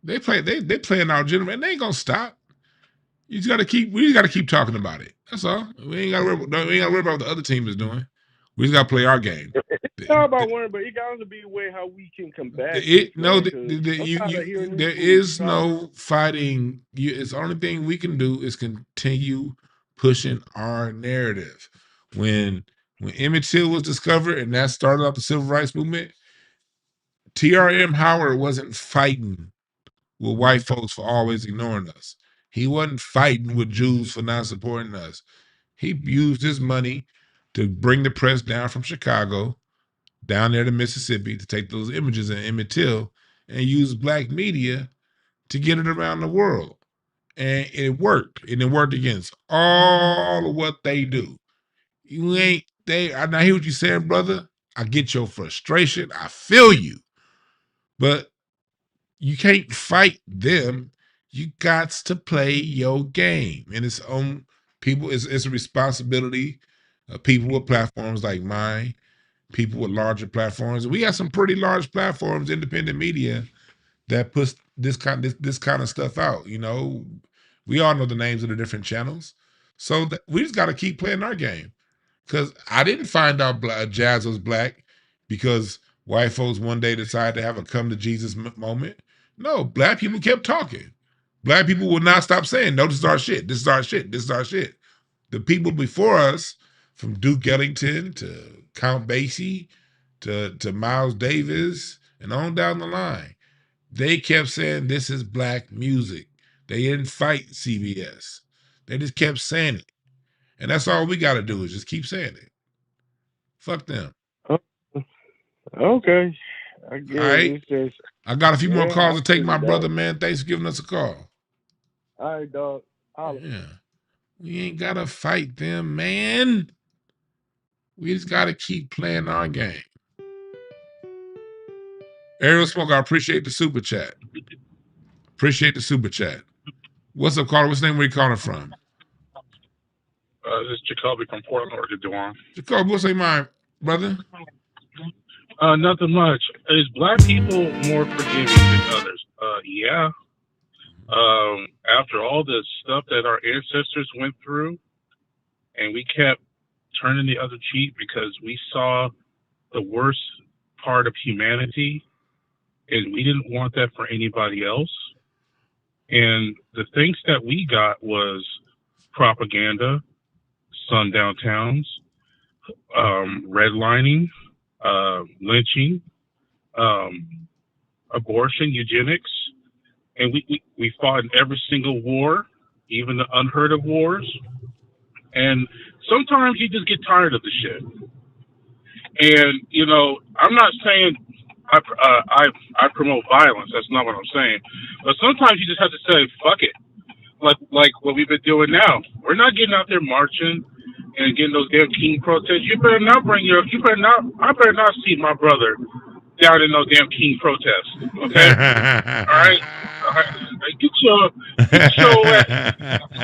They playing our generation. They ain't gonna stop. We just gotta keep talking about it. That's all. We ain't gotta worry about what the other team is doing. We just gotta play our game. It's not about worrying, but it got to be a way how we can combat it. This, No, man, there is no fighting. It's the only thing we can do is continue pushing our narrative. When Emmett Till was discovered and that started off the civil rights movement, T.R.M. Howard wasn't fighting with white folks for always ignoring us. He wasn't fighting with Jews for not supporting us. He used his money to bring the press down from Chicago down there to Mississippi to take those images of Emmett Till and use black media to get it around the world. And it worked. And it worked against all of what they do. I hear what you're saying, brother. I get your frustration. I feel you. But you can't fight them. You got to play your game. And it's on people, it's a responsibility of people with platforms like mine, people with larger platforms. We got some pretty large platforms, independent media, that puts this kind of stuff out. You know, we all know the names of the different channels. So we just got to keep playing our game. Because I didn't find out jazz was black because white folks one day decided to have a come to Jesus moment. No, black people kept talking. Black people would not stop saying, no, this is our shit. This is our shit. This is our shit. The people before us, from Duke Ellington to Count Basie to Miles Davis and on down the line, they kept saying this is black music. They didn't fight CBS. They just kept saying it. And that's all we got to do is just keep saying it. Fuck them. Okay. I get it. I got a few more calls to take, my brother, man. Thanks for giving us a call. All right, dog. Yeah. We ain't got to fight them, man. We just got to keep playing our game. Ariel Smoke, I appreciate the super chat. What's up, caller? What's the name? Where you calling from? This is Jacoby from Portland, Oregon, Dewan. Jacoby, what's your mind, brother? Nothing much. Is black people more forgiving than others? Yeah. After all the stuff that our ancestors went through, and we kept turning the other cheek because we saw the worst part of humanity, and we didn't want that for anybody else. And the things that we got was propaganda, sundown towns, redlining, lynching, abortion, eugenics, and we fought in every single war, even the unheard of wars. And sometimes you just get tired of the shit. And you know, I'm not saying I promote violence. That's not what I'm saying. But sometimes you just have to say, fuck it. Like what we've been doing now. We're not getting out there marching and getting those damn King protests. You better not I better not see my brother down in no damn King protests. Okay? All right? Get your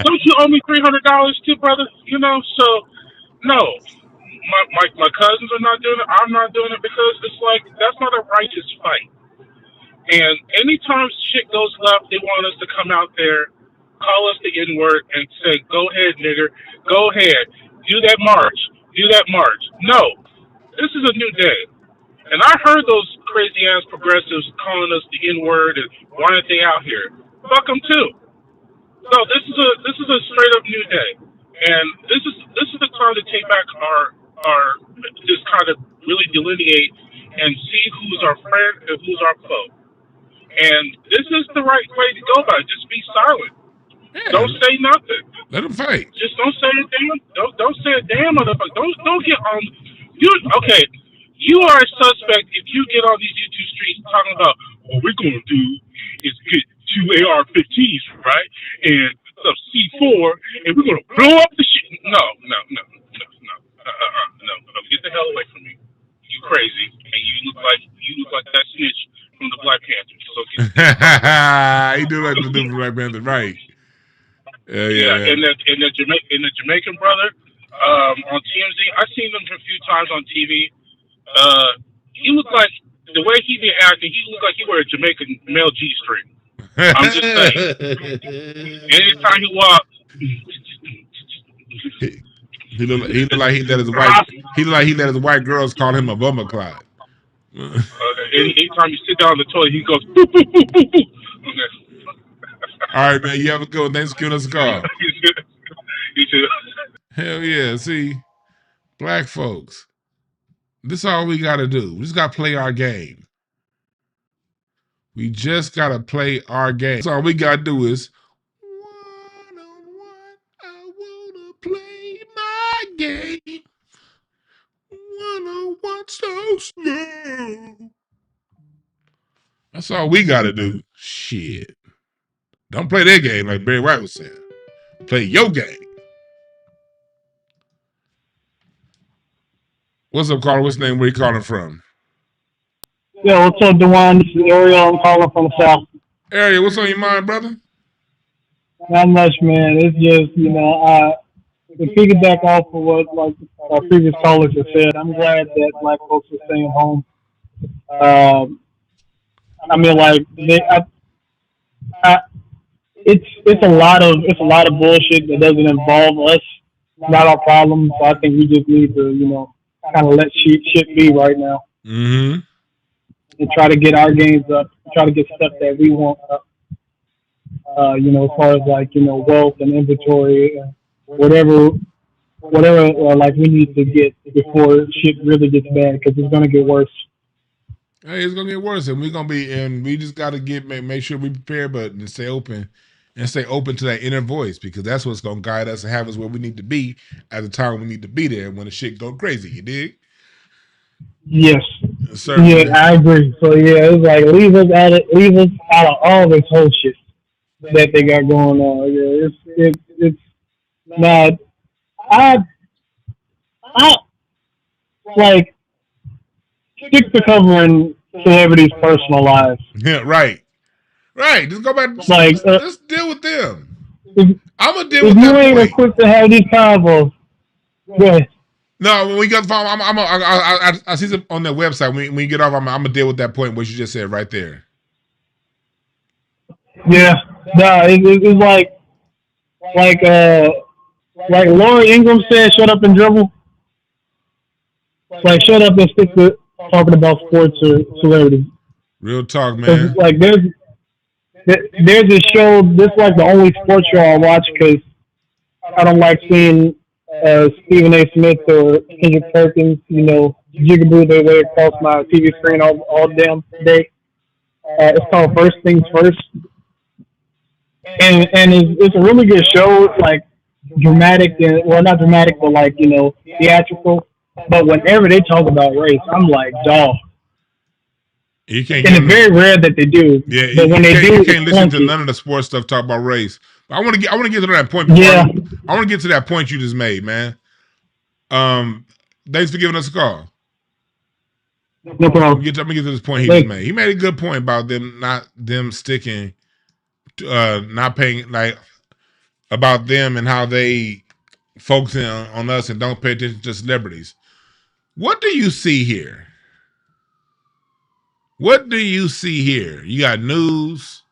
don't you owe me $300 too, brother? You know, so no. My cousins are not doing it. I'm not doing it because it's like that's not a righteous fight. And anytime shit goes left, they want us to come out there, call us the N-word, and say, "Go ahead, nigger, go ahead, do that march, do that march." No, this is a new day, and I heard those crazy ass progressives calling us the N-word and why aren't they out here? Fuck them too. No, this is a straight up new day, and this is the time to take back our just kind of really delineate and see who's our friend and who's our foe. And this is the right way to go about it. Just be silent. Yeah. Don't say nothing. Let them fight. Just don't say a damn. Don't say a damn motherfucker. Don't get on. Okay. You are a suspect if you get on these YouTube streets talking about what we're going to do is get 2 AR-15s, right, and some C4, and we're going to blow up the shit. No. Get the hell away from me. You crazy, and you look like that snitch from the Black Panthers. So he do like the Black Panther, right? Yeah. And the Jamaican brother on TMZ, I've seen him a few times on TV. He looked like the way he be acting. He looked like he wear a Jamaican male G-string. I'm just saying. Anytime he walks. He look like he let his white girls call him a bummer clot. Anytime you sit down on the toilet, he goes boop boop boop boop boop. Okay. All right, man. You have a good one. Thanks for giving us a call. You too. Hell yeah. See, black folks, this is all we got to do. We just got to play our game. We just got to play our game. So all we got to do is one-on-one, I want to play my game. One-on-one so slow. That's all we got to do. Shit. Don't play their game like Barry White was saying. Play your game. What's up, caller? What's your name? Where you calling from? Yo, what's up, Dewan? This is Ariel. I'm calling from the South. Ariel, what's on your mind, brother? Not much, man. It's just, to piggyback off of what like our previous callers have said, I'm glad that black folks are staying home. It's a lot of bullshit that doesn't involve us, not our problem. So I think we just need to, kind of let shit be right now. Mm-hmm. And try to get our games up, try to get stuff that we want up. As far as wealth and inventory, whatever, like we need to get before shit really gets bad, because it's gonna get worse. Hey, it's gonna get worse, and we just gotta make sure we prepare, but stay open to that inner voice, because that's what's gonna guide us and have us where we need to be at the time we need to be there when the shit go crazy. You dig? Yes. Certainly. Yeah, I agree. So yeah, it's like leave us out of all this whole shit that they got going on. Yeah, it's not. I like stick to covering celebrities' personal lives. Yeah, right. Just go back. Just deal with them. I'm gonna deal with them. If you ain't equipped to have these combos, go ahead. No, when we get I see it on their website. When you get off, I'm gonna deal with that point what you just said right there. Yeah, no, it's like Laura Ingraham said, "Shut up and dribble." Like, shut up and stick to talking about sports or celebrities. Real talk, man. Like there's a show. This is like the only sports show I watch because I don't like seeing Stephen A. Smith or Kendrick Perkins, jigaboo their way across my TV screen all damn day. It's called First Things First, and it's a really good show. It's like dramatic, and well, not dramatic, but like theatrical. But whenever they talk about race, I'm like, dog. You can't. And it's very rare that they do. Yeah, but when they do, you can't listen to none of the sports stuff talk about race. But I want to get to that point. Yeah. I want to get to that point you just made, man. Thanks for giving us a call. No problem. Let me get to this point he just made. He made a good point about them sticking, not paying, like, about them and how they focus on us and don't pay attention to celebrities. What do you see here? What do you see here? You got news,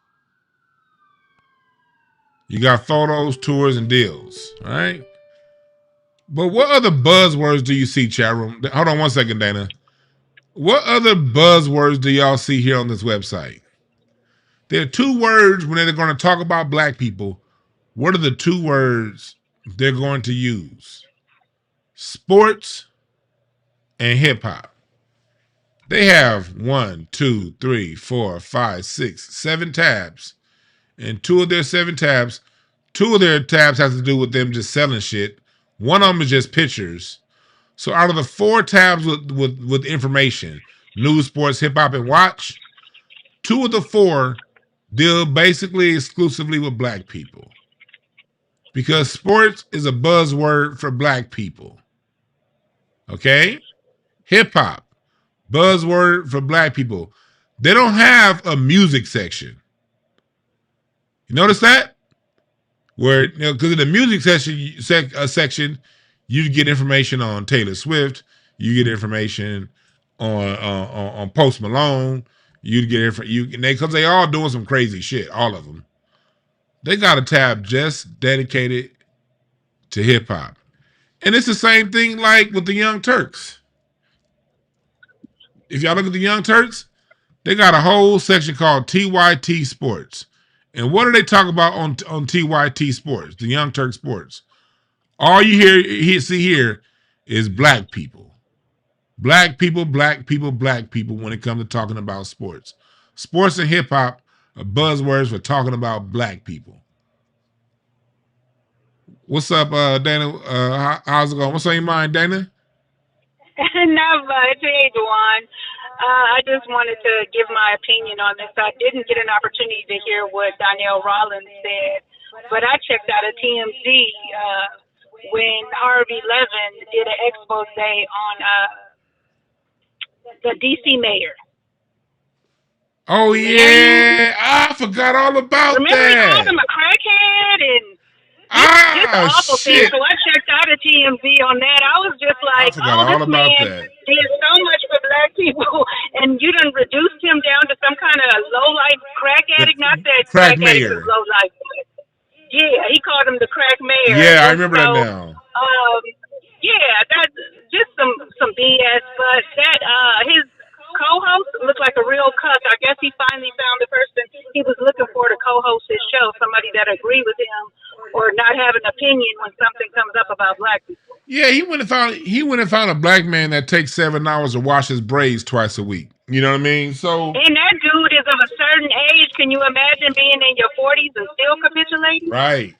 you got photos, tours, and deals, all right? But what other buzzwords do you see, chat room? Hold on one second, Dana. What other buzzwords do y'all see here on this website? There are two words when they're going to talk about black people. What are the two words they're going to use? Sports and hip hop. They have 1, 2, 3, 4, 5, 6, 7 tabs. And two of their tabs have to do with them just selling shit. One of them is just pictures. So out of the 4 tabs with information, news, sports, hip hop, and watch, 2 of the 4 deal basically exclusively with black people. Because sports is a buzzword for black people. Okay? Hip hop, buzzword for black people. They don't have a music section. You notice that? Where, because in the music section, you get information on Taylor Swift, you get information on Post Malone, because they all doing some crazy shit, all of them. They got a tab just dedicated to hip hop. And it's the same thing like with the Young Turks. If y'all look at the Young Turks, they got a whole section called TYT Sports. And what do they talk about on TYT Sports, the Young Turk Sports? All you see here is black people. Black people when it comes to talking about sports. Sports and hip hop are buzzwords for talking about black people. What's up, Dana? How's it going? What's on your mind, Dana? Not much. Hey, Juwan. I just wanted to give my opinion on this. I didn't get an opportunity to hear what Donell Rawlings said, but I checked out a TMZ when Harvey Levin did an expose on the D.C. mayor. Oh, yeah. I forgot all about Remember that. Remember he called him a crackhead and just awful thing. So I checked out a TMZ on that. I was just like, this man did so much for black people, and you done reduced him down to some kind of low-life crack addict. Not that crack mayor. Addict is low-life, but yeah, he called him the crack mayor. Yeah, I remember that now. Yeah, that's just some BS, but that his co-host looked like a real cuck. I guess he finally found the person he was looking for to co-host his show, somebody that agreed with him or not have an opinion when something comes up about black people. Yeah, he went and found a black man that takes 7 hours to wash his braids twice a week. You know what I mean? So, and that dude is of a certain age. Can you imagine being in your 40s and still capitulating? Right.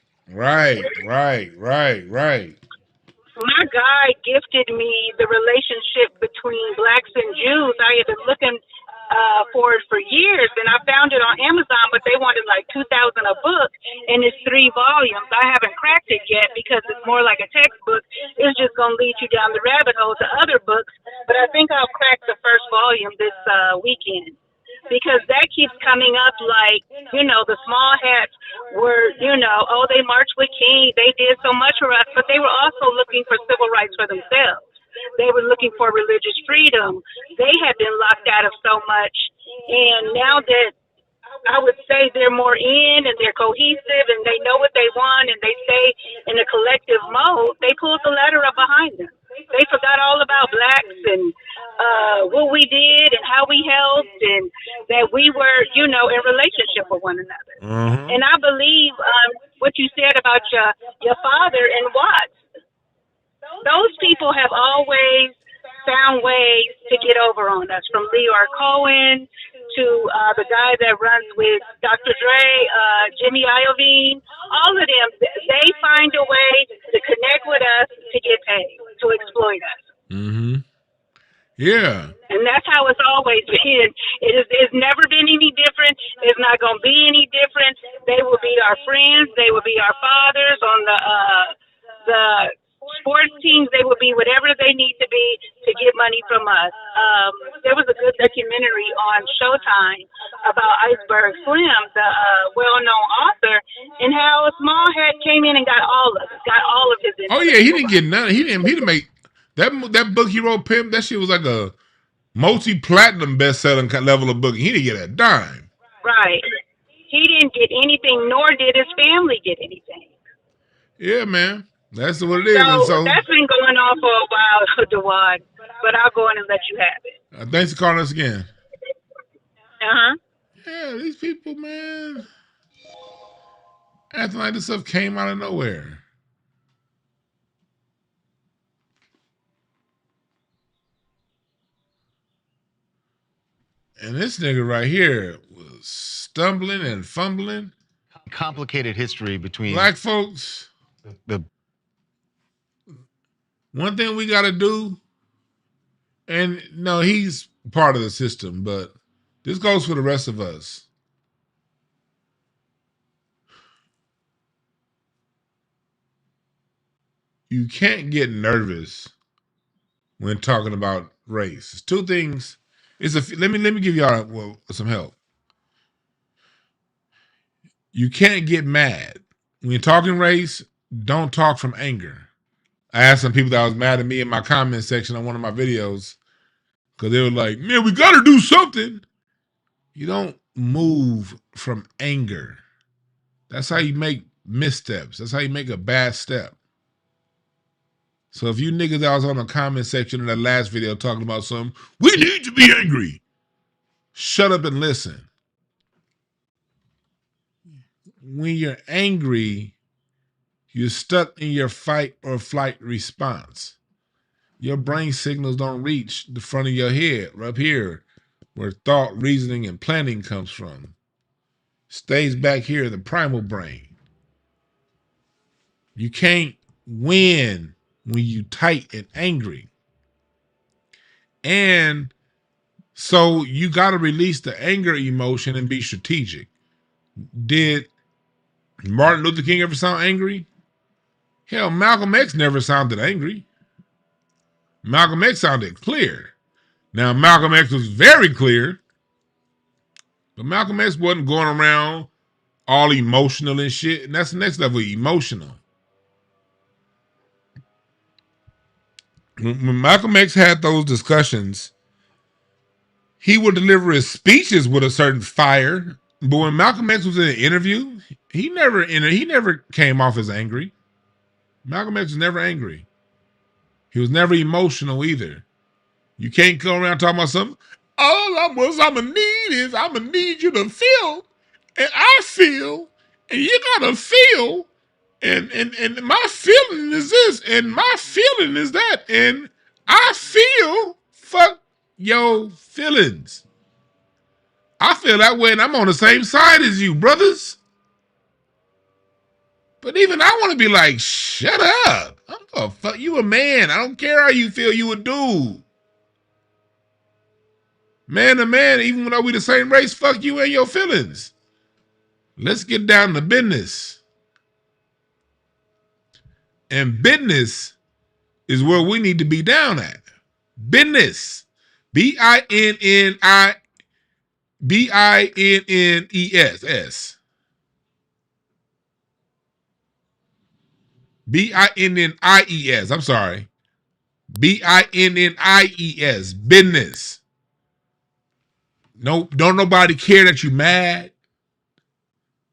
My guy gifted me the relationship between blacks and Jews. I had been looking for it for years, and I found it on Amazon, but they wanted like $2,000 a book, and it's 3 volumes. I haven't cracked it yet because it's more like a textbook. It's just going to lead you down the rabbit hole to other books, but I think I'll crack the first volume this weekend. Because that keeps coming up like, the small hats were, they marched with King. They did so much for us, but they were also looking for civil rights for themselves. They were looking for religious freedom. They had been locked out of so much. And now that I would say they're more in and they're cohesive and they know what they want and they stay in a collective mode, they pulled the ladder up behind them. They forgot all about blacks and what we did and how we helped and that we were, in relationship with one another. Mm-hmm. And I believe what you said about your father and Watts. those people have always found ways to get over on us, from Leor Cohen to the guy that runs with Dr. Dre, Jimmy Iovine. All of them, they find a way to connect with us to get paid, to exploit us. Mm-hmm. Yeah. And that's how it's always been. It's never been any different. It's not going to be any different. They will be our friends. They will be our fathers on the sports teams. They will be whatever they need to be to get money from us. There was a good documentary on Showtime about Iceberg Slim, the well-known author, and how Smallhead came in and got all of it, got all of his. Oh yeah, he didn't get none. He didn't make that book he wrote, Pimp. That shit was like a multi-platinum best-selling level of book. He didn't get a dime. Right. He didn't get anything, nor did his family get anything. Yeah, man. That's what it is. So that's been going on for a while, Dewan. But I'll go in and let you have it. Thanks for calling us again. Uh-huh. Yeah, these people, man, acting like this stuff came out of nowhere. And this nigga right here was stumbling and fumbling. Complicated history between black folks. The one thing we got to do, and no, he's part of the system, but this goes for the rest of us. You can't get nervous when talking about race. It's two things. Let me give y'all some help. You can't get mad when you're talking race. Don't talk from anger. I asked some people that was mad at me in my comment section on one of my videos because they were like, "Man, we got to do something." You don't move from anger. That's how you make missteps. That's how you make a bad step. So if you niggas that was on the comment section in that last video talking about something, we need to be angry. Shut up and listen. When you're angry, you're stuck in your fight or flight response. Your brain signals don't reach the front of your head, up here, where thought, reasoning, and planning comes from. Stays back here in the primal brain. You can't win when you tight and angry. And so you got to release the anger emotion and be strategic. Did Martin Luther King ever sound angry? Hell, Malcolm X never sounded angry. Malcolm X sounded clear. Now, Malcolm X was very clear, but Malcolm X wasn't going around all emotional and shit, and that's the next level, emotional. When Malcolm X had those discussions, he would deliver his speeches with a certain fire, but when Malcolm X was in an interview, he never came off as angry. Malcolm X was never angry. He was never emotional either. You can't go around talking about something. All I'm gonna need you to feel, and I feel, and you gotta feel, and my feeling is this, and my feeling is that, and I feel. Fuck your feelings. I feel that way, and I'm on the same side as you, brothers. But even I want to be like, shut up. I'm gonna fuck you, a man. I don't care how you feel. You a dude. Man to man, even though we the same race, fuck you and your feelings. Let's get down to business. And business is where we need to be down at. Business. B-I-N-N-E-S. B-I-N-N-I-E-S. I'm sorry. B-I-N-N-I-E-S. Business. No, don't nobody care that you mad.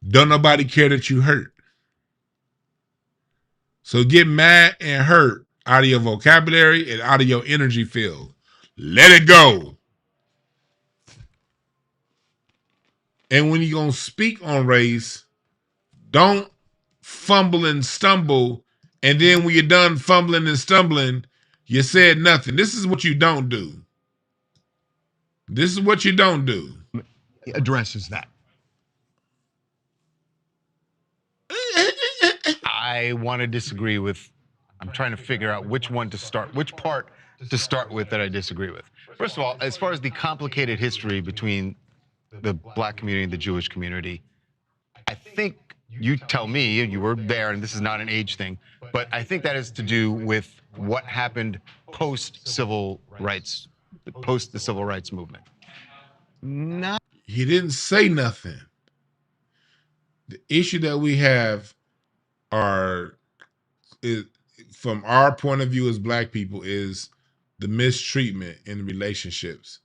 Don't nobody care that you hurt. So get mad and hurt out of your vocabulary and out of your energy field. Let it go. And when you're going to speak on race, don't fumble and stumble And then when you're done fumbling and stumbling, you said nothing. This is what you don't do. This is what you don't do. Addresses that. I want to disagree with. I'm trying to figure out which part to start with that I disagree with. First of all, as far as the complicated history between the black community and the Jewish community, I think you tell me, you were there, and this is not an age thing, but I think that has to do with what happened post the civil rights movement. He didn't say nothing. The issue that we have is, from our point of view as black people, is the mistreatment in relationships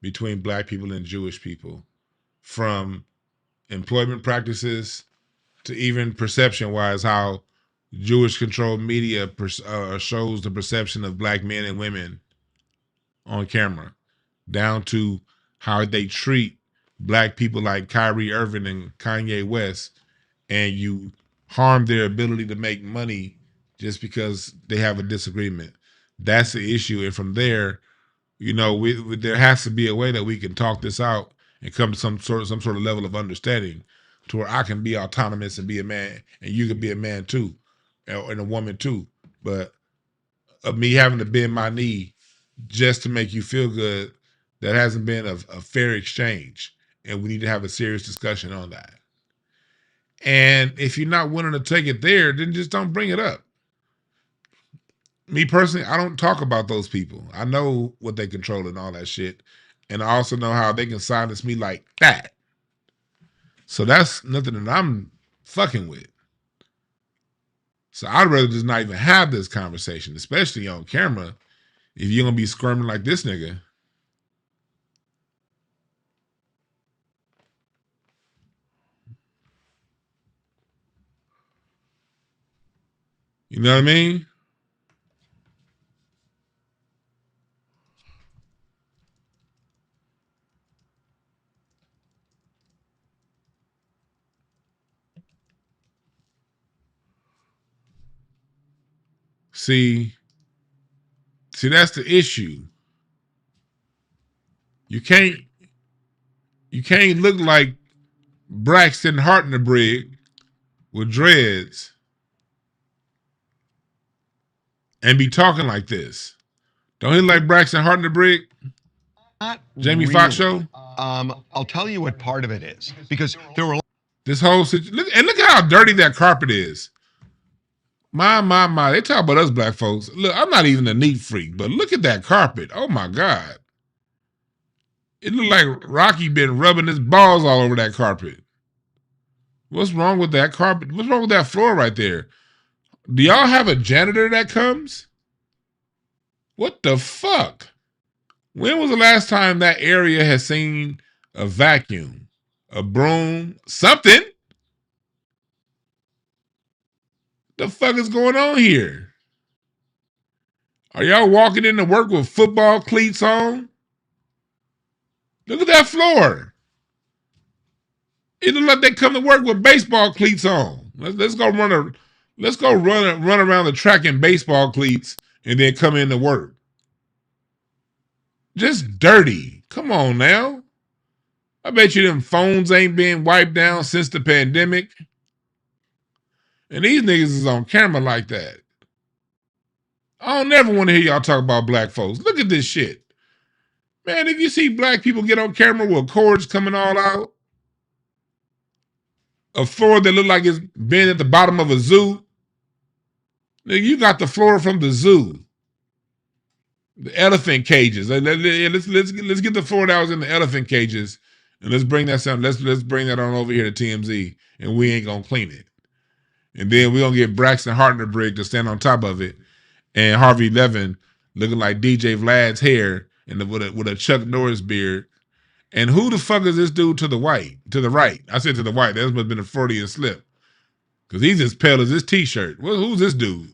between black people and Jewish people, from employment practices to even perception-wise, how Jewish-controlled media shows the perception of black men and women on camera, down to how they treat black people like Kyrie Irving and Kanye West, and you harm their ability to make money just because they have a disagreement. That's the issue. And from there, there has to be a way that we can talk this out and come to some sort of level of understanding, to where I can be autonomous and be a man, and you can be a man too, and a woman too. But of me having to bend my knee just to make you feel good, that hasn't been a fair exchange, and we need to have a serious discussion on that. And if you're not willing to take it there, then just don't bring it up. Me personally, I don't talk about those people. I know what they control and all that shit, and I also know how they can silence me like that. So that's nothing that I'm fucking with. So I'd rather just not even have this conversation, especially on camera, if you're gonna be squirming like this nigga. You know what I mean? See, that's the issue. You can't look like Braxton Hartnebrig with dreads and be talking like this. Don't he look like Braxton Hartnebrig? Jamie Foxx show? I'll tell you what part of it is, because there were this whole situation. And look how dirty that carpet is. My. They talk about us black folks. Look, I'm not even a neat freak, but look at that carpet. Oh my God. It looked like Rocky been rubbing his balls all over that carpet. What's wrong with that carpet? What's wrong with that floor right there? Do y'all have a janitor that comes? What the fuck? When was the last time that area has seen a vacuum, a broom, something? The fuck is going on here? Are y'all walking into work with football cleats on? Look at that floor. It looks like they come to work with baseball cleats on. Let's go run around the track in baseball cleats and then come into work. Just dirty. Come on now. I bet you them phones ain't been wiped down since the pandemic. And these niggas is on camera like that. I don't never want to hear y'all talk about black folks. Look at this shit. Man, if you see black people get on camera with cords coming all out, a floor that look like it's been at the bottom of a zoo, nigga, you got the floor from the zoo. The elephant cages. Let's get the floor that was in the elephant cages, and let's bring that on over here to TMZ, and we ain't gonna clean it. And then we're gonna get Braxton Hartnebrig to stand on top of it, and Harvey Levin looking like DJ Vlad's hair and with a Chuck Norris beard. And who the fuck is this dude to the right? I said to the right. That must have been a Freudian slip, because he's as pale as this t-shirt. Well, who's this dude?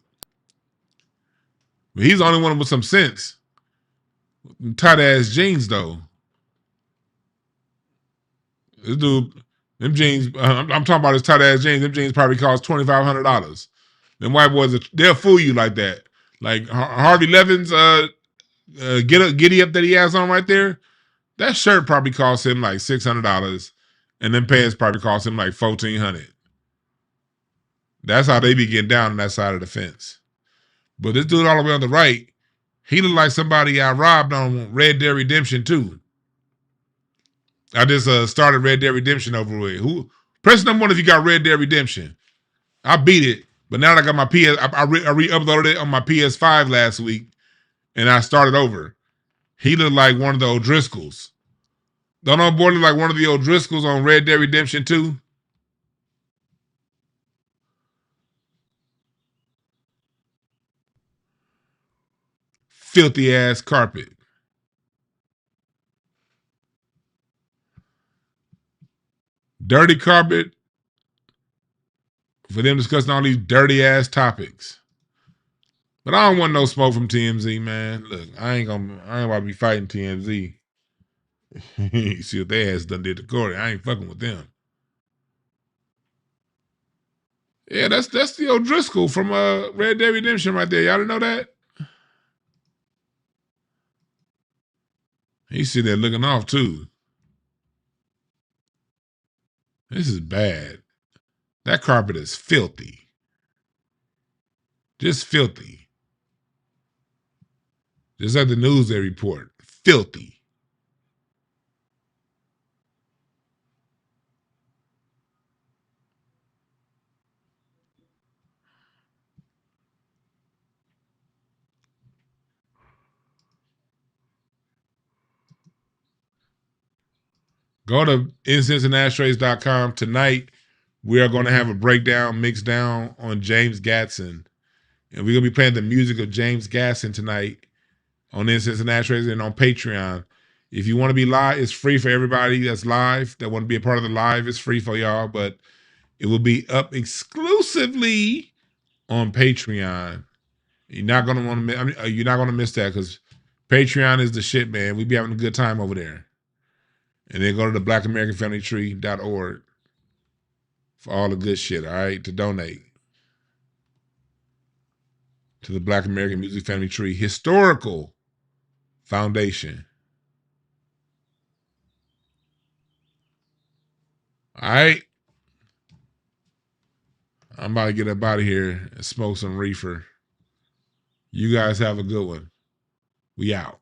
But he's the only one with some sense. Tight ass jeans though. This dude, them jeans. I'm talking about his tight ass jeans. Them jeans probably cost $2,500. Them white boys, they'll fool you like that. Like Harvey Levin's giddy up that he has on right there. That shirt probably cost him like $600, and them pants probably cost him like $1,400. That's how they be getting down on that side of the fence. But this dude all the way on the right, he look like somebody I robbed on Red Dead Redemption 2. I just started Red Dead Redemption over with. Press number 1 if you got Red Dead Redemption. I beat it, but now that I got my PS, I re-uploaded it on my PS5 last week, and I started over. He looked like one of the O'Driscolls. Don't know boy look like one of the O'Driscolls on Red Dead Redemption 2? Filthy ass carpet. Dirty carpet for them discussing all these dirty ass topics. But I don't want no smoke from TMZ, man. Look, I ain't about to be fighting TMZ. See what they ass done did to Corey. I ain't fucking with them. Yeah, that's the O'Driscoll from Red Dead Redemption right there. Y'all didn't know that? He's sitting there looking off too. This is bad. That carpet is filthy. Just filthy. Just like the news they report. Filthy. Go to incensandashtrays.com. Tonight, we are going to have a breakdown, mix down on James Gatson. And we're going to be playing the music of James Gatson tonight on Incense and Ashtrays and on Patreon. If you want to be live, it's free for everybody that's live. That want to be a part of the live, it's free for y'all. But it will be up exclusively on Patreon. You're not going to want to you're not going to miss that because Patreon is the shit, man. We be having a good time over there. And then go to the blackAmericanFamilyTree.org for all the good shit, all right, to donate to the Black American Music Family Tree Historical Foundation. All right. I'm about to get up out of here and smoke some reefer. You guys have a good one. We out.